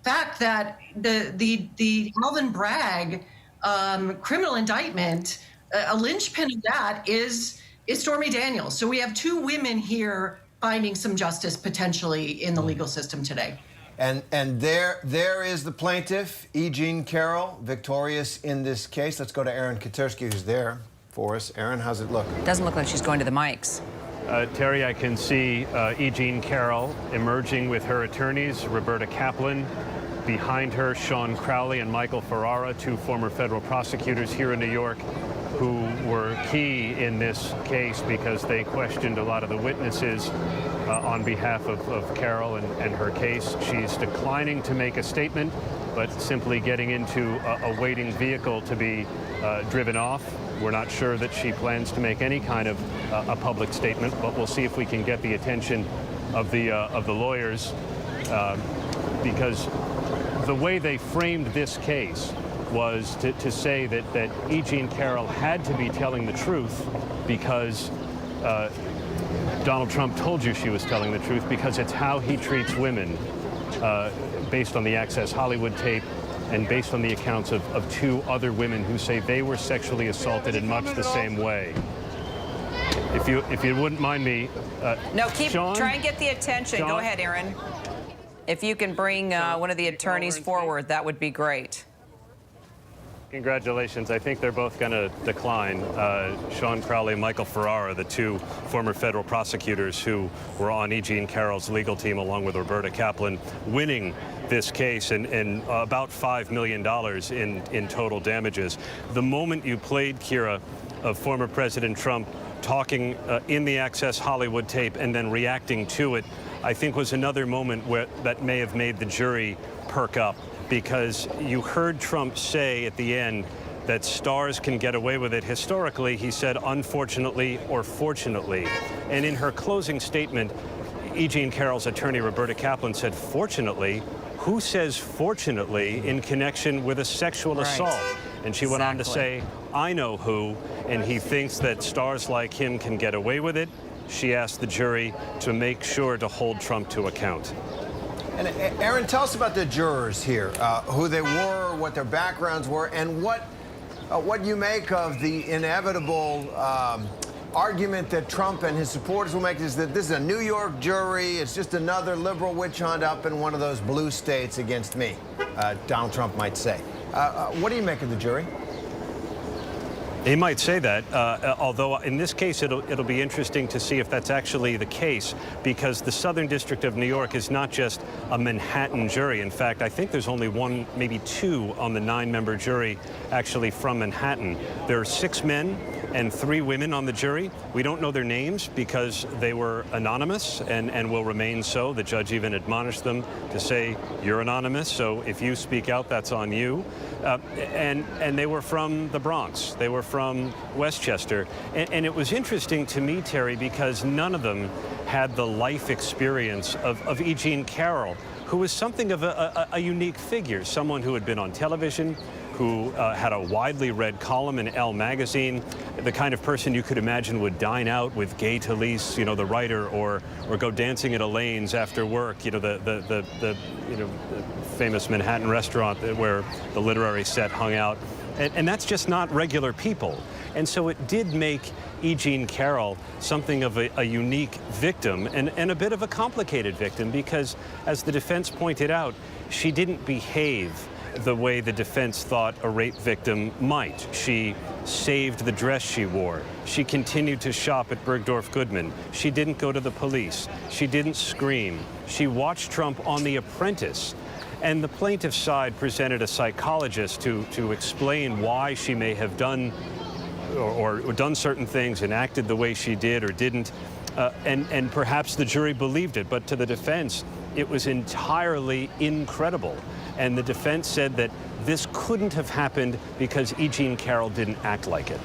fact that the Alvin Bragg criminal indictment, a linchpin of that is Stormy Daniels. So we have 2 women here finding some justice potentially in the legal system today. And there is the plaintiff, E. Jean Carroll, victorious in this case. Let's go to Erin Katersky, who's there for us. Erin, how's it look? Doesn't look like she's going to the mics. Terry, I can see E. Jean Carroll emerging with her attorneys, Roberta Kaplan. Behind her, Sean Crowley and Michael Ferrara, 2 former federal prosecutors here in New York who were key in this case because they questioned a lot of the witnesses on behalf of Carroll and her case. She's declining to make a statement, but simply getting into a waiting vehicle to be driven off. We're not sure that she plans to make any kind of a public statement, but we'll see if we can get the attention of the lawyers because the way they framed this case was to say that E. Jean Carroll had to be telling the truth because Donald Trump told you she was telling the truth because it's how he treats women based on the Access Hollywood tape and based on the accounts of 2 other women who say they were sexually assaulted in much the same way. If you wouldn't mind me, No, Sean? try and get the attention. Sean? Go ahead, Erin. If you can bring one of the attorneys forward, that would be great. Congratulations. I think they're both going to decline. Sean Crowley and Michael Ferrara, the 2 former federal prosecutors who were on E. Jean Carroll's legal team along with Roberta Kaplan, winning this case and about $5 million in total damages. The moment you played, Kira, of former President Trump talking in the Access Hollywood tape and then reacting to it, I think was another moment that may have made the jury perk up, because you heard Trump say at the end that stars can get away with it. Historically, he said, unfortunately or fortunately. And in her closing statement, E. Jean Carroll's attorney, Roberta Kaplan, said, fortunately? Who says fortunately in connection with a sexual assault? And she went on to say, I know who, and he thinks that stars like him can get away with it. She asked the jury to make sure to hold Trump to account. And Aaron, tell us about the jurors here, who they were, what their backgrounds were, and what you make of the inevitable argument that Trump and his supporters will make, is that this is a New York jury. It's just another liberal witch hunt up in one of those blue states against me, Donald Trump might say. What do you make of the jury? He might say that, although in this case it'll be interesting to see if that's actually the case, because the Southern District of New York is not just a Manhattan jury. In fact, I think there's only one, maybe two on the 9-member jury actually from Manhattan. There are 6 men and 3 women on the jury. We don't know their names because they were anonymous and will remain so. The judge even admonished them to say, you're anonymous, so if you speak out, that's on you. And they were from the Bronx. They were from Westchester. And it was interesting to me, Terry, because none of them had the life experience of E. Jean Carroll, who was something of a unique figure, someone who had been on television, who had a widely read column in Elle magazine, the kind of person you could imagine would dine out with Gay Talese, you know, the writer, or go dancing at Elaine's after work, you know, the famous Manhattan restaurant where the literary set hung out. And that's just not regular people. And so it did make E. Jean Carroll something of a unique victim and a bit of a complicated victim, because, as the defense pointed out, she didn't behave the way the defense thought a rape victim might. She saved the dress she wore. She continued to shop at Bergdorf Goodman. She didn't go to the police. She didn't scream. She watched Trump on The Apprentice. And the plaintiff's side presented a psychologist to explain why she may have done or done certain things and acted the way she did or didn't. And perhaps the jury believed it, but to the defense, it was entirely incredible. And the defense said that this couldn't have happened because E. Jean Carroll didn't act like it.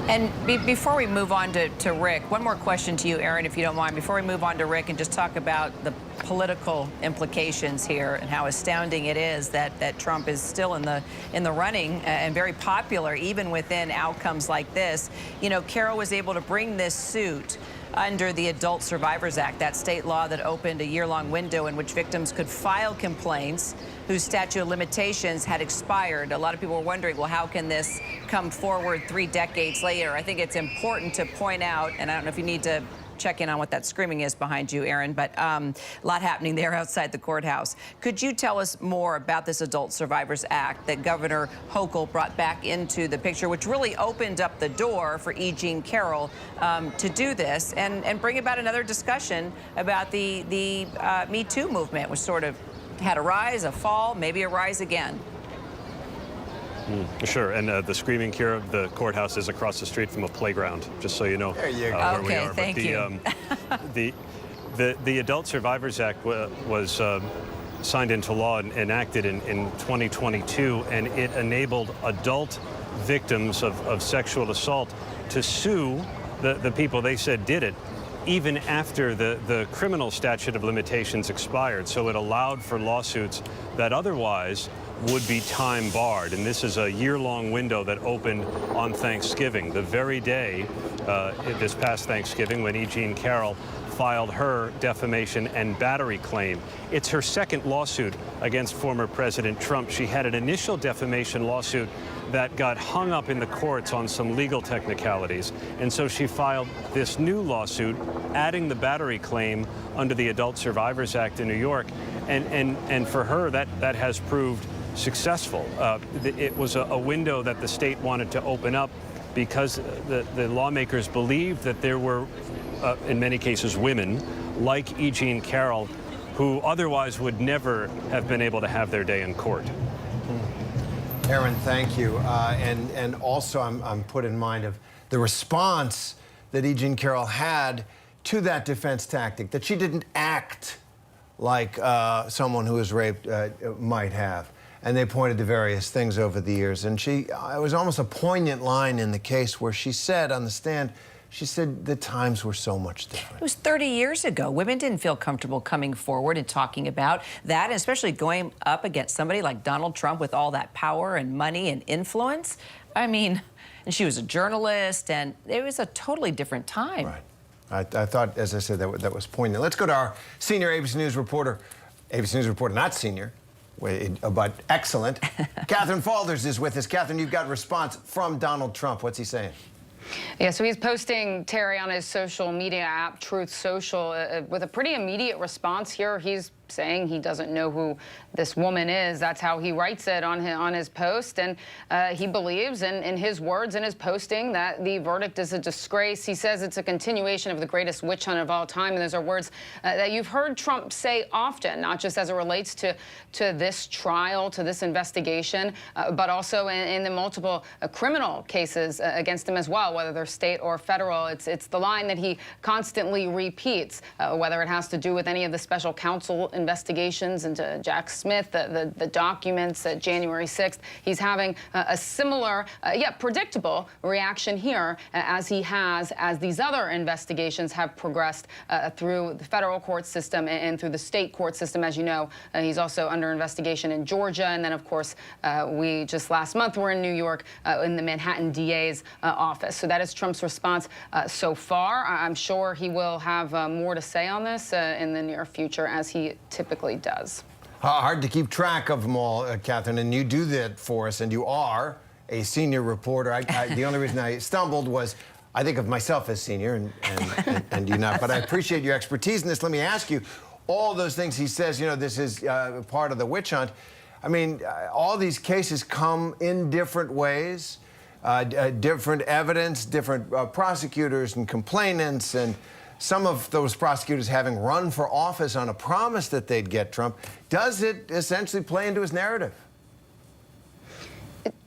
And before we move on to Rick, one more question to you, Aaron, if you don't mind, before we move on to Rick and just talk about the political implications here and how astounding it is that Trump is still in the running and very popular even within outcomes like this. You know, Carroll was able to bring this suit under the Adult Survivors Act, that state law that opened a year-long window in which victims could file complaints whose statute of limitations had expired. A lot of people were wondering, well, how can this come forward 3 decades later? I think it's important to point out, and I don't know if you need to check in on what that screaming is behind you, Aaron, but a lot happening there outside the courthouse. Could you tell us more about this Adult Survivors Act that Governor Hochul brought back into the picture, which really opened up the door for E. Jean Carroll to do this and bring about another discussion about the Me Too movement, which sort of had a rise, a fall, maybe a rise again? Sure, and the screaming here of the courthouse is across the street from a playground, just so you know there you go. Where we are. Thank you. The Adult Survivors Act was signed into law and enacted in 2022, and it enabled adult victims of sexual assault to sue the people they said did it, even after the criminal statute of limitations expired. So it allowed for lawsuits that otherwise would be time barred. And this is a year-long window that opened on Thanksgiving, the very day, this past Thanksgiving, when E. Jean Carroll filed her defamation and battery claim. It's her second lawsuit against former President Trump. She had an initial defamation lawsuit that got hung up in the courts on some legal technicalities. And so she filed this new lawsuit, adding the battery claim under the Adult Survivors Act in New York. And for her, that has proved successful. It was a window that the state wanted to open up because the lawmakers believed that there were, in many cases, women like E. Jean Carroll who otherwise would never have been able to have their day in court. Aaron, thank you. And also, I'm put in mind of the response that E. Jean Carroll had to that defense tactic, that she didn't act like someone who was raped might have. and they pointed to various things over the years. And it was almost a poignant line in the case where she said on the stand, she said the times were so much different. It was 30 years ago. Women didn't feel comfortable coming forward and talking about that, and especially going up against somebody like Donald Trump with all that power and money and influence. I mean, and she was a journalist, and it was a totally different time. Right. I thought, as I said, that was poignant. Let's go to our senior ABC News reporter, not senior, but excellent. Catherine Falders is with us. Catherine, you've got a response from Donald Trump. What's he saying? Yeah, so he's posting, Terry, on his social media app, Truth Social, with a pretty immediate response here. He's saying he doesn't know who this woman is. That's how he writes it on his post. And he believes, in his words, in his posting, that the verdict is a disgrace. He says it's a continuation of the greatest witch hunt of all time. And those are words that you've heard Trump say often, not just as it relates to this trial, to this investigation, but also in the multiple criminal cases against him as well, whether they're state or federal. It's the line that he constantly repeats, whether it has to do with any of the special counsel investigations into Jack Smith, the documents at January 6th. He's having a similar, yet predictable reaction here as he has as these other investigations have progressed through the federal court system and through the state court system. As you know, he's also under investigation in Georgia. And then, of course, we just last month were in New York in the Manhattan DA's office. So that is Trump's response so far. I'm sure he will have more to say on this in the near future, as he typically does. Hard to keep track of them all, Catherine, and you do that for us, and you are a senior reporter. The only reason I stumbled was I think of myself as senior, and you not. But I appreciate your expertise in this. Let me ask you, all those things he says, you know, this is part of the witch hunt. I mean, all these cases come in different ways, different evidence, different prosecutors and complainants, and some of those prosecutors having run for office on a promise that they'd get Trump. Does it essentially play into his narrative?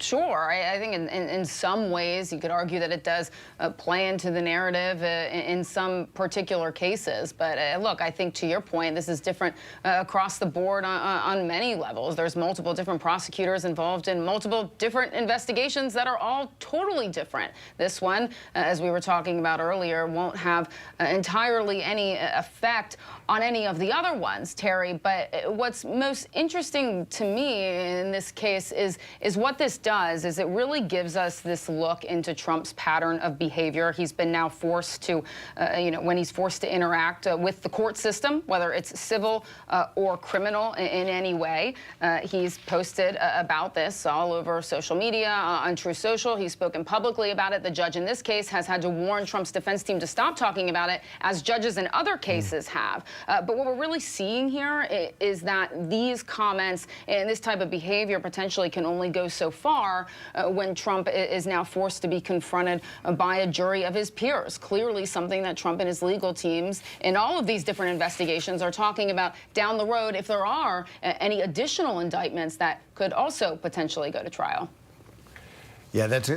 Sure. I think in some ways you could argue that it does play into the narrative in some particular cases. But look, I think to your point, this is different across the board on many levels. There's multiple different prosecutors involved in multiple different investigations that are all totally different. This one, as we were talking about earlier, won't have entirely any effect on any of the other ones, Terry. But what's most interesting to me in this case is what this does is it really gives us this look into Trump's pattern of behavior. He's been now forced to, when he's forced to interact with the court system, whether it's civil or criminal in any way. He's posted about this all over social media, on Truth Social. He's spoken publicly about it. The judge in this case has had to warn Trump's defense team to stop talking about it, as judges in other cases have. But what we're really seeing here is that these comments and this type of behavior potentially can only go so far when Trump is now forced to be confronted by a jury of his peers. Clearly something that Trump and his legal teams in all of these different investigations are talking about down the road if there are any additional indictments that could also potentially go to trial. Yeah, that's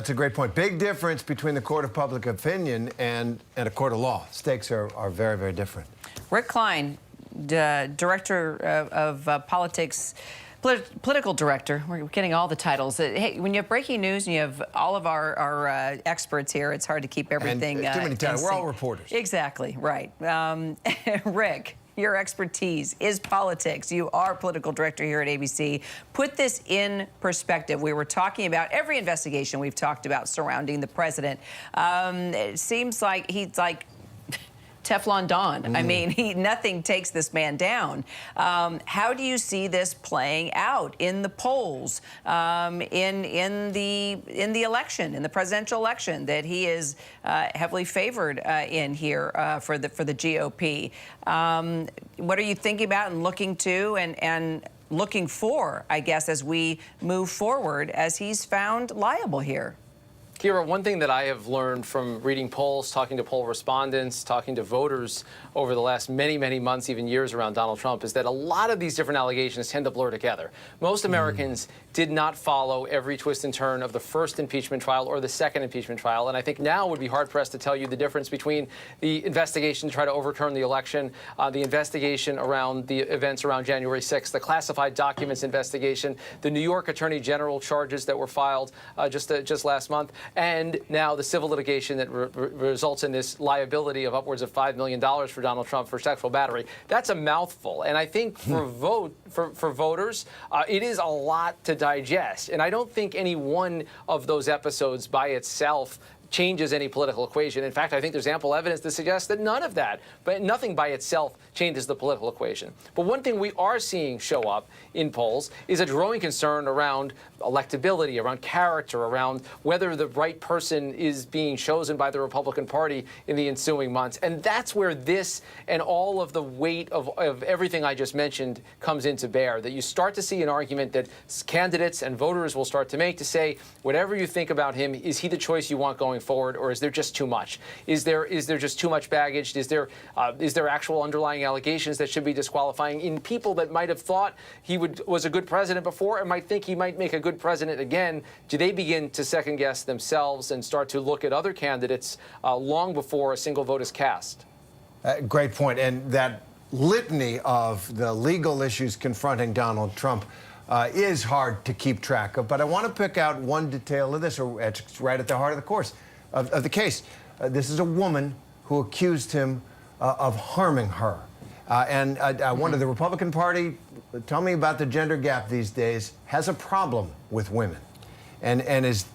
a great point. Big difference between the court of public opinion and a court of law. Stakes are very, very different. Rick Klein, director of politics, political director. We're getting all the titles. Hey, when you have breaking news and you have all of our experts here, it's hard to keep everything. And too many titles. We're all reporters. Exactly, right. Rick, your expertise is politics. You are political director here at ABC. Put this in perspective. We were talking about every investigation we've talked about surrounding the president. It seems like he's like Teflon Don. I mean, nothing takes this man down. How do you see this playing out in the polls, in the election, in the presidential election that he is heavily favored in here for the GOP? What are you thinking about and looking to and looking for, I guess, as we move forward, as he's found liable here? Kira, one thing that I have learned from reading polls, talking to poll respondents, talking to voters over the last many, many months, even years around Donald Trump, is that a lot of these different allegations tend to blur together. Most Americans did not follow every twist and turn of the first impeachment trial or the second impeachment trial, and I think now would be hard-pressed to tell you the difference between the investigation to try to overturn the election, the investigation around the events around January 6th, the classified documents investigation, the New York Attorney General charges that were filed just last month, and now the civil litigation that results in this liability of upwards of $5 million for Donald Trump for sexual battery. That's a mouthful. And I think for voters, it is a lot to digest. And I don't think any one of those episodes by itself changes any political equation. In fact, I think there's ample evidence to suggest that none of that, but nothing by itself changes the political equation. But one thing we are seeing show up in polls is a growing concern around electability, around character, around whether the right person is being chosen by the Republican Party in the ensuing months. And that's where this and all of the weight of everything I just mentioned comes into bear, that you start to see an argument that candidates and voters will start to make to say, whatever you think about him, is he the choice you want going forward, or is there just too much? Is there just too much baggage? Is there actual underlying allegations that should be disqualifying in people that might have thought he was a good president before and might think he might make a good president again? Do they begin to second guess themselves and start to look at other candidates long before a single vote is cast? Great point. And that litany of the legal issues confronting Donald Trump is hard to keep track of. But I want to pick out one detail of this, or it's right at the heart of the course of the case. This is a woman who accused him of harming her. And I wonder, the Republican Party, tell me about the gender gap these days, has a problem with women. And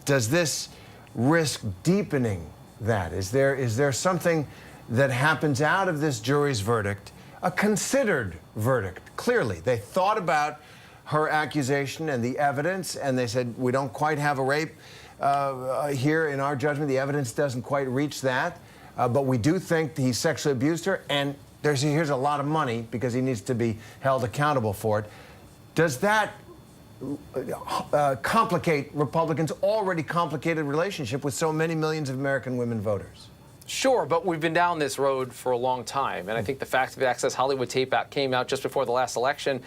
does this risk deepening that? Is there something that happens out of this jury's verdict, a considered verdict? Clearly, they thought about her accusation and the evidence, and they said, we don't quite have a rape here in our judgment. The evidence doesn't quite reach that, but we do think he sexually abused her, and here's a lot of money because he needs to be held accountable for it. Does that complicate Republicans' already complicated relationship with so many millions of American women voters? Sure, but we've been down this road for a long time. And I think the fact that the Access Hollywood tape came out just before the last election,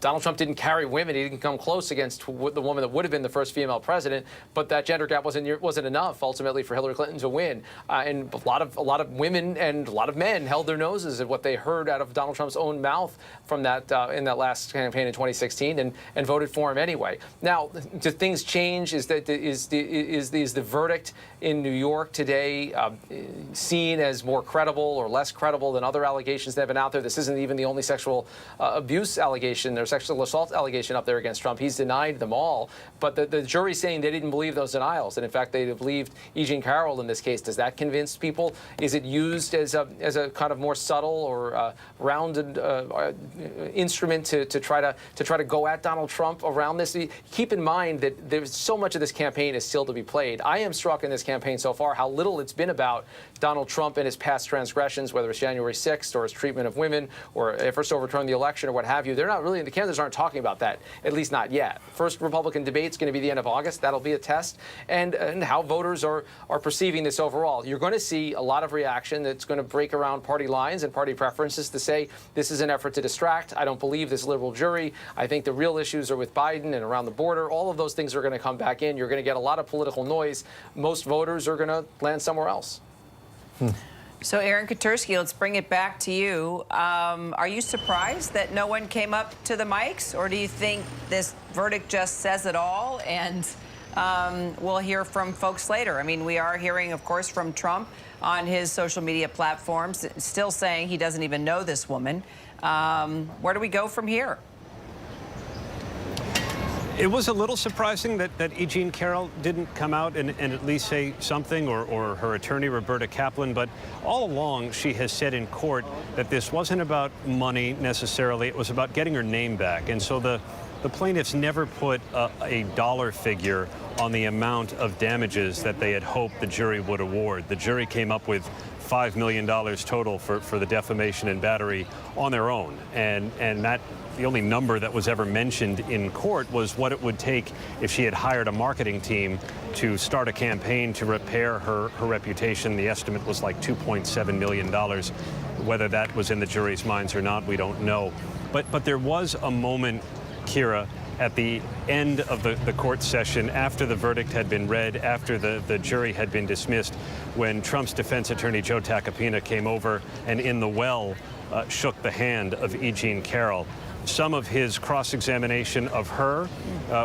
Donald Trump didn't carry women. He didn't come close against the woman that would have been the first female president. But that gender gap wasn't enough, ultimately, for Hillary Clinton to win. And a lot of women and a lot of men held their noses at what they heard out of Donald Trump's own mouth from that in that last campaign in 2016 and voted for him anyway. Now, do things change? Is the verdict in New York today seen as more credible or less credible than other allegations that have been out there? This isn't even the only sexual abuse allegation or sexual assault allegation up there against Trump. He's denied them all. But the jury's saying they didn't believe those denials. And in fact, they believed E. Jean Carroll in this case. Does that convince people? Is it used as a kind of more subtle or rounded instrument to try to go at Donald Trump around this? Keep in mind that there's so much of this campaign is still to be played. I am struck in this campaign so far how little it's been about Donald Trump and his past transgressions, whether it's January 6th or his treatment of women or efforts to overturn the election or what have you. They're not really, the candidates aren't talking about that, at least not yet. First Republican debate's going to be the end of August. That'll be a test. And how voters are perceiving this overall. You're going to see a lot of reaction that's going to break around party lines and party preferences to say this is an effort to distract. I don't believe this liberal jury. I think the real issues are with Biden and around the border. All of those things are going to come back in. You're going to get a lot of political noise. Most voters are going to land somewhere else. So, Aaron Katursky, let's bring it back to you. Are you surprised that no one came up to the mics, or do you think this verdict just says it all? And we'll hear from folks later. I mean, we are hearing, of course, from Trump on his social media platforms, still saying he doesn't even know this woman. Where do we go from here? It was a little surprising that E. Jean Carroll didn't come out and at least say something, or her attorney, Roberta Kaplan. But all along, she has said in court that this wasn't about money necessarily. It was about getting her name back. And so the the plaintiffs never put a dollar figure on the amount of damages that they had hoped the jury would award. The jury came up with $5 million total for the defamation and battery on their own, and that the only number that was ever mentioned in court was what it would take if she had hired a marketing team to start a campaign to repair her reputation. The estimate was like $2.7 million. Whether that was in the jury's minds or not, we don't know. But there was a moment, Kira, at the end of the court session, after the verdict had been read, after the jury had been dismissed, when Trump's defense attorney, Joe Tacopina, came over and in the well shook the hand of E. Jean Carroll. Some of his cross-examination of her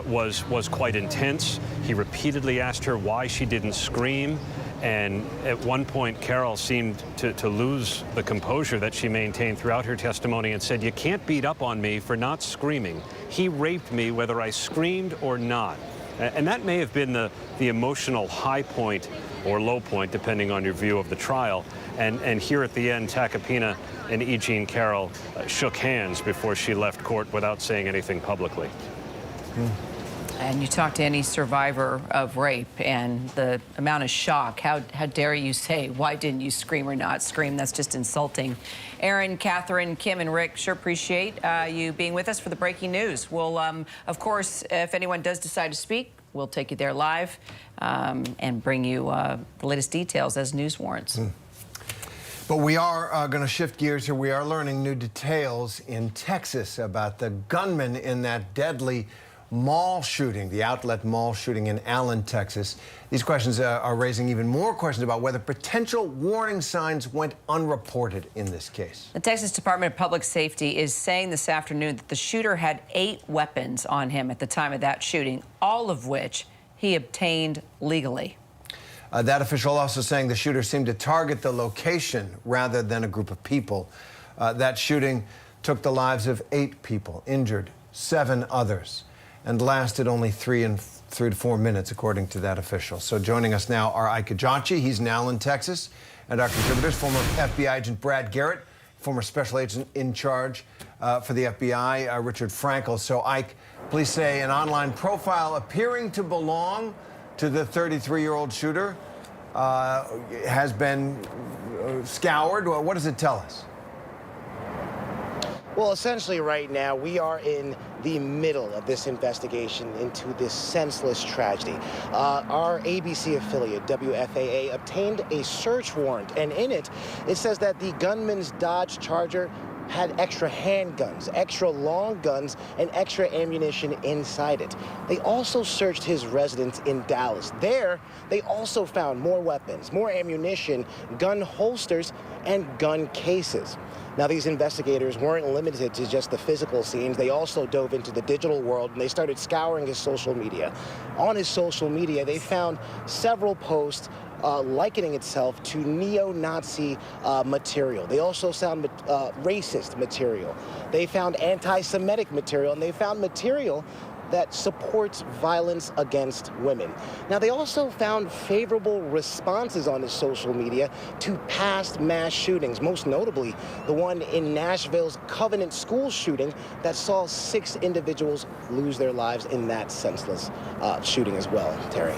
was quite intense. He repeatedly asked her why she didn't scream. And at one point, Carroll seemed to lose the composure that she maintained throughout her testimony and said, "You can't beat up on me for not screaming. He raped me whether I screamed or not." And that may have been the emotional high point or low point, depending on your view of the trial. And here at the end, Tacopina and E. Jean Carroll shook hands before she left court without saying anything publicly. And you talk to any survivor of rape, and the amount of shock, how dare you say, why didn't you scream or not scream? That's just insulting. Aaron, Catherine, Kim, and Rick, sure appreciate you being with us for the breaking news. We'll, of course, if anyone does decide to speak, we'll take you there live and bring you the latest details as news warrants. But we are going to shift gears here. We are learning new details in Texas about the gunman in that deadly mall shooting, the outlet mall shooting in Allen, Texas. These questions are raising even more questions about whether potential warning signs went unreported in this case. The Texas Department of Public Safety is saying this afternoon that the shooter had 8 weapons on him at the time of that shooting, all of which he obtained legally. That official also saying the shooter seemed to target the location rather than a group of people. That shooting took the lives of 8 people, injured 7 others, and lasted only 3 to 4 minutes, according to that official. So joining us now are Ike Ajanci, he's in Allen, Texas, and our contributors, former FBI agent Brad Garrett, former special agent in charge for the FBI, Richard Frankel. So Ike, police say an online profile appearing to belong to the 33-year-old shooter has been scoured. What does it tell us? Well, essentially right now, we are in the middle of this investigation into this senseless tragedy. Our ABC affiliate, WFAA, obtained a search warrant, and in it, it says that the gunman's Dodge Charger had extra handguns, extra long guns, and extra ammunition inside it. They also searched his residence in Dallas. There, they also found more weapons, more ammunition, gun holsters, and gun cases. Now, these investigators weren't limited to just the physical scenes. They also dove into the digital world, and they started scouring his social media. On his social media, they found several posts likening itself to neo-Nazi material. They also found racist material. They found anti-Semitic material, and they found material that supports violence against women. Now, they also found favorable responses on his social media to past mass shootings, most notably the one in Nashville's Covenant School shooting that saw 6 individuals lose their lives in that senseless shooting as well, Terry.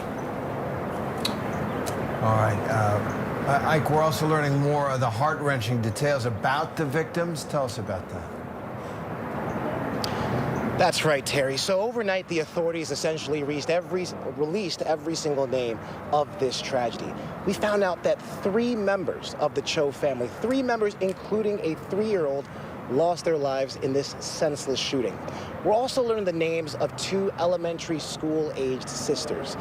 All right. Ike, we're also learning more of the heart-wrenching details about the victims. Tell us about that. That's right, Terry. So overnight, the authorities essentially released every single name of this tragedy. We found out that 3 members of the Cho family, 3 members including a 3-year-old, lost their lives in this senseless shooting. We're also learning the names of 2 elementary school-aged sisters,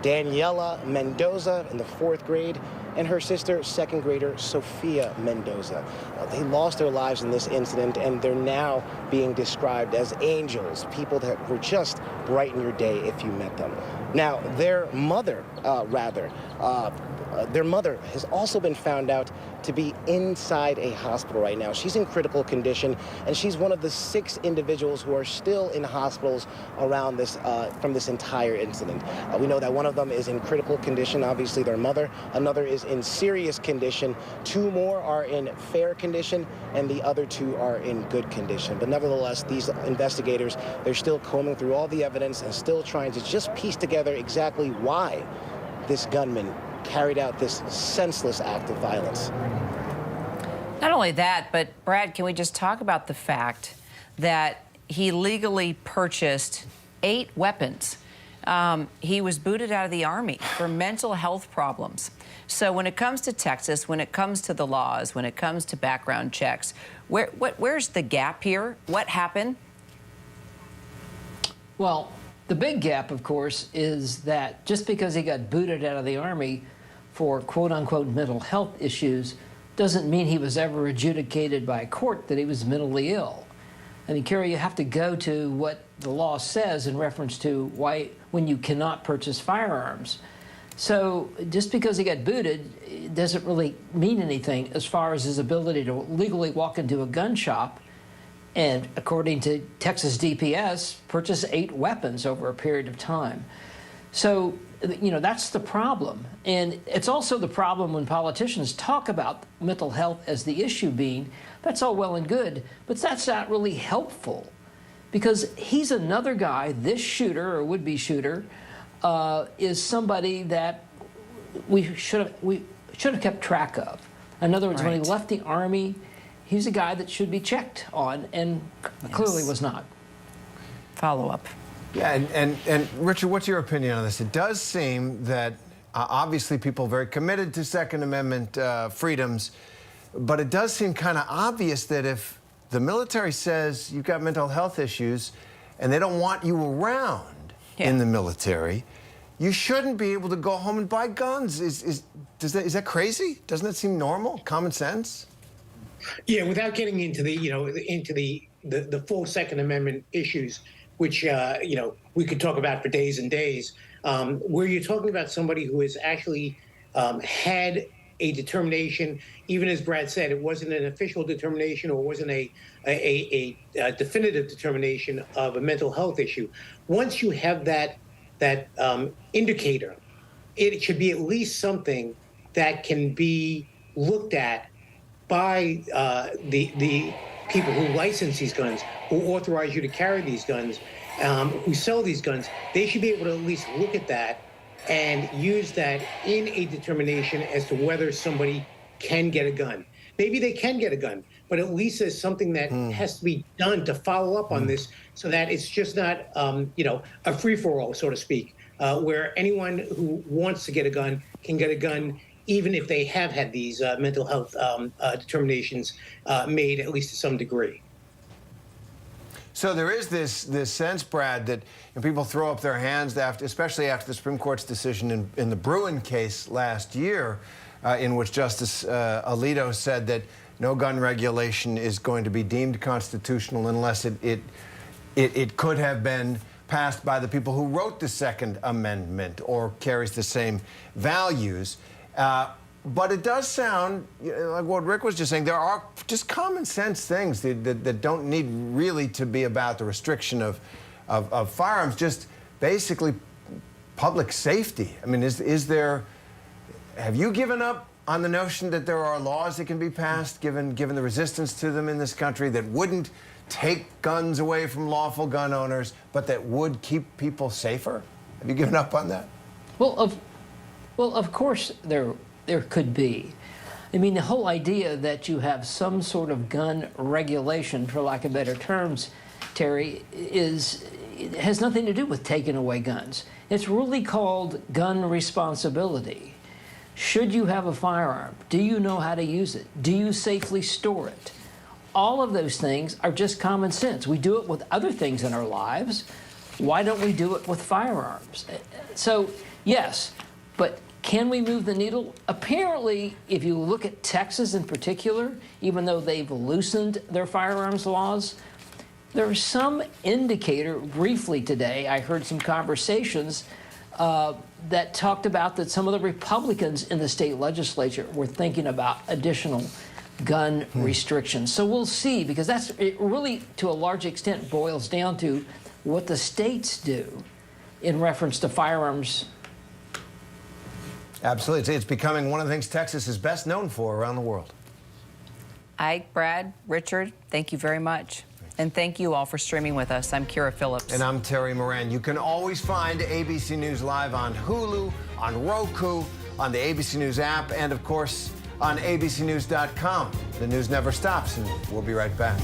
Daniela Mendoza in the 4th grade, and her sister, 2nd grader Sophia Mendoza. They lost their lives in this incident, and they're now being described as angels, people that were just brighten your day if you met them. Now, their mother, Their mother has also been found out to be inside a hospital right now. She's in critical condition, and she's one of the 6 individuals who are still in hospitals around this from this entire incident. We know that one of them is in critical condition, obviously their mother. Another is in serious condition. 2 more are in fair condition, and the other 2 are in good condition. But nevertheless, these investigators, they're still combing through all the evidence and still trying to just piece together exactly why this gunman carried out this senseless act of violence. Not only that, but Brad, can we just talk about the fact that he legally purchased 8 weapons? He was booted out of the Army for mental health problems. So when it comes to Texas, when it comes to the laws, when it comes to background checks, where's the gap here? What happened? Well, the big gap, of course, is that just because he got booted out of the Army for quote-unquote mental health issues doesn't mean he was ever adjudicated by a court that he was mentally ill. I mean, Carrie, you have to go to what the law says in reference to when you cannot purchase firearms. So just because he got booted, it doesn't really mean anything as far as his ability to legally walk into a gun shop and, according to Texas DPS, purchase 8 weapons over a period of time. So, you know, that's the problem. And it's also the problem when politicians talk about mental health as the issue being, that's all well and good, but that's not really helpful. Because he's another guy, this shooter or would-be shooter, is somebody that we should have kept track of. In other words, when he left the Army, he's a guy that should be checked on, and clearly was not. Follow up. Yeah, and Richard, what's your opinion on this? It does seem that obviously people are very committed to Second Amendment freedoms, but it does seem kind of obvious that if the military says you've got mental health issues and they don't want you around in the military, you shouldn't be able to go home and buy guns. Is that crazy? Doesn't that seem normal, common sense? Yeah, without getting into the full Second Amendment issues, which we could talk about for days and days, where you're talking about somebody who has actually had a determination, even as Brad said, it wasn't an official determination or wasn't a definitive determination of a mental health issue. Once you have that indicator, it should be at least something that can be looked at by the people who license these guns, who authorize you to carry these guns, who sell these guns. They should be able to at least look at that and use that in a determination as to whether somebody can get a gun. Maybe they can get a gun, but at least there's something that has to be done to follow up on this, so that it's just not, a free-for-all, so to speak, where anyone who wants to get a gun can get a gun, even if they have had these mental health determinations made, at least to some degree. So there is this sense, Brad, that people throw up their hands, especially after the Supreme Court's decision in the Bruin case last year, in which Justice Alito said that no gun regulation is going to be deemed constitutional unless it could have been passed by the people who wrote the Second Amendment or carries the same values. But it does sound, like what Rick was just saying, there are just common sense things that don't need really to be about the restriction of firearms, just basically public safety. I mean, have you given up on the notion that there are laws that can be passed, given the resistance to them in this country, that wouldn't take guns away from lawful gun owners, but that would keep people safer? Have you given up on that? Well, of course there could be. I mean, the whole idea that you have some sort of gun regulation, for lack of better terms, Terry, it has nothing to do with taking away guns. It's really called gun responsibility. Should you have a firearm? Do you know how to use it? Do you safely store it? All of those things are just common sense. We do it with other things in our lives. Why don't we do it with firearms? So, yes, but can we move the needle? Apparently, if you look at Texas in particular, even though they've loosened their firearms laws, there's some indicator, briefly today, I heard some conversations that talked about that some of the Republicans in the state legislature were thinking about additional gun restrictions. So we'll see, because it really, to a large extent, boils down to what the states do in reference to firearms. Absolutely. It's becoming one of the things Texas is best known for around the world. Ike, Brad, Richard, thank you very much. And thank you all for streaming with us. I'm Kira Phillips. And I'm Terry Moran. You can always find ABC News Live on Hulu, on Roku, on the ABC News app, and of course, on abcnews.com. The news never stops, and we'll be right back.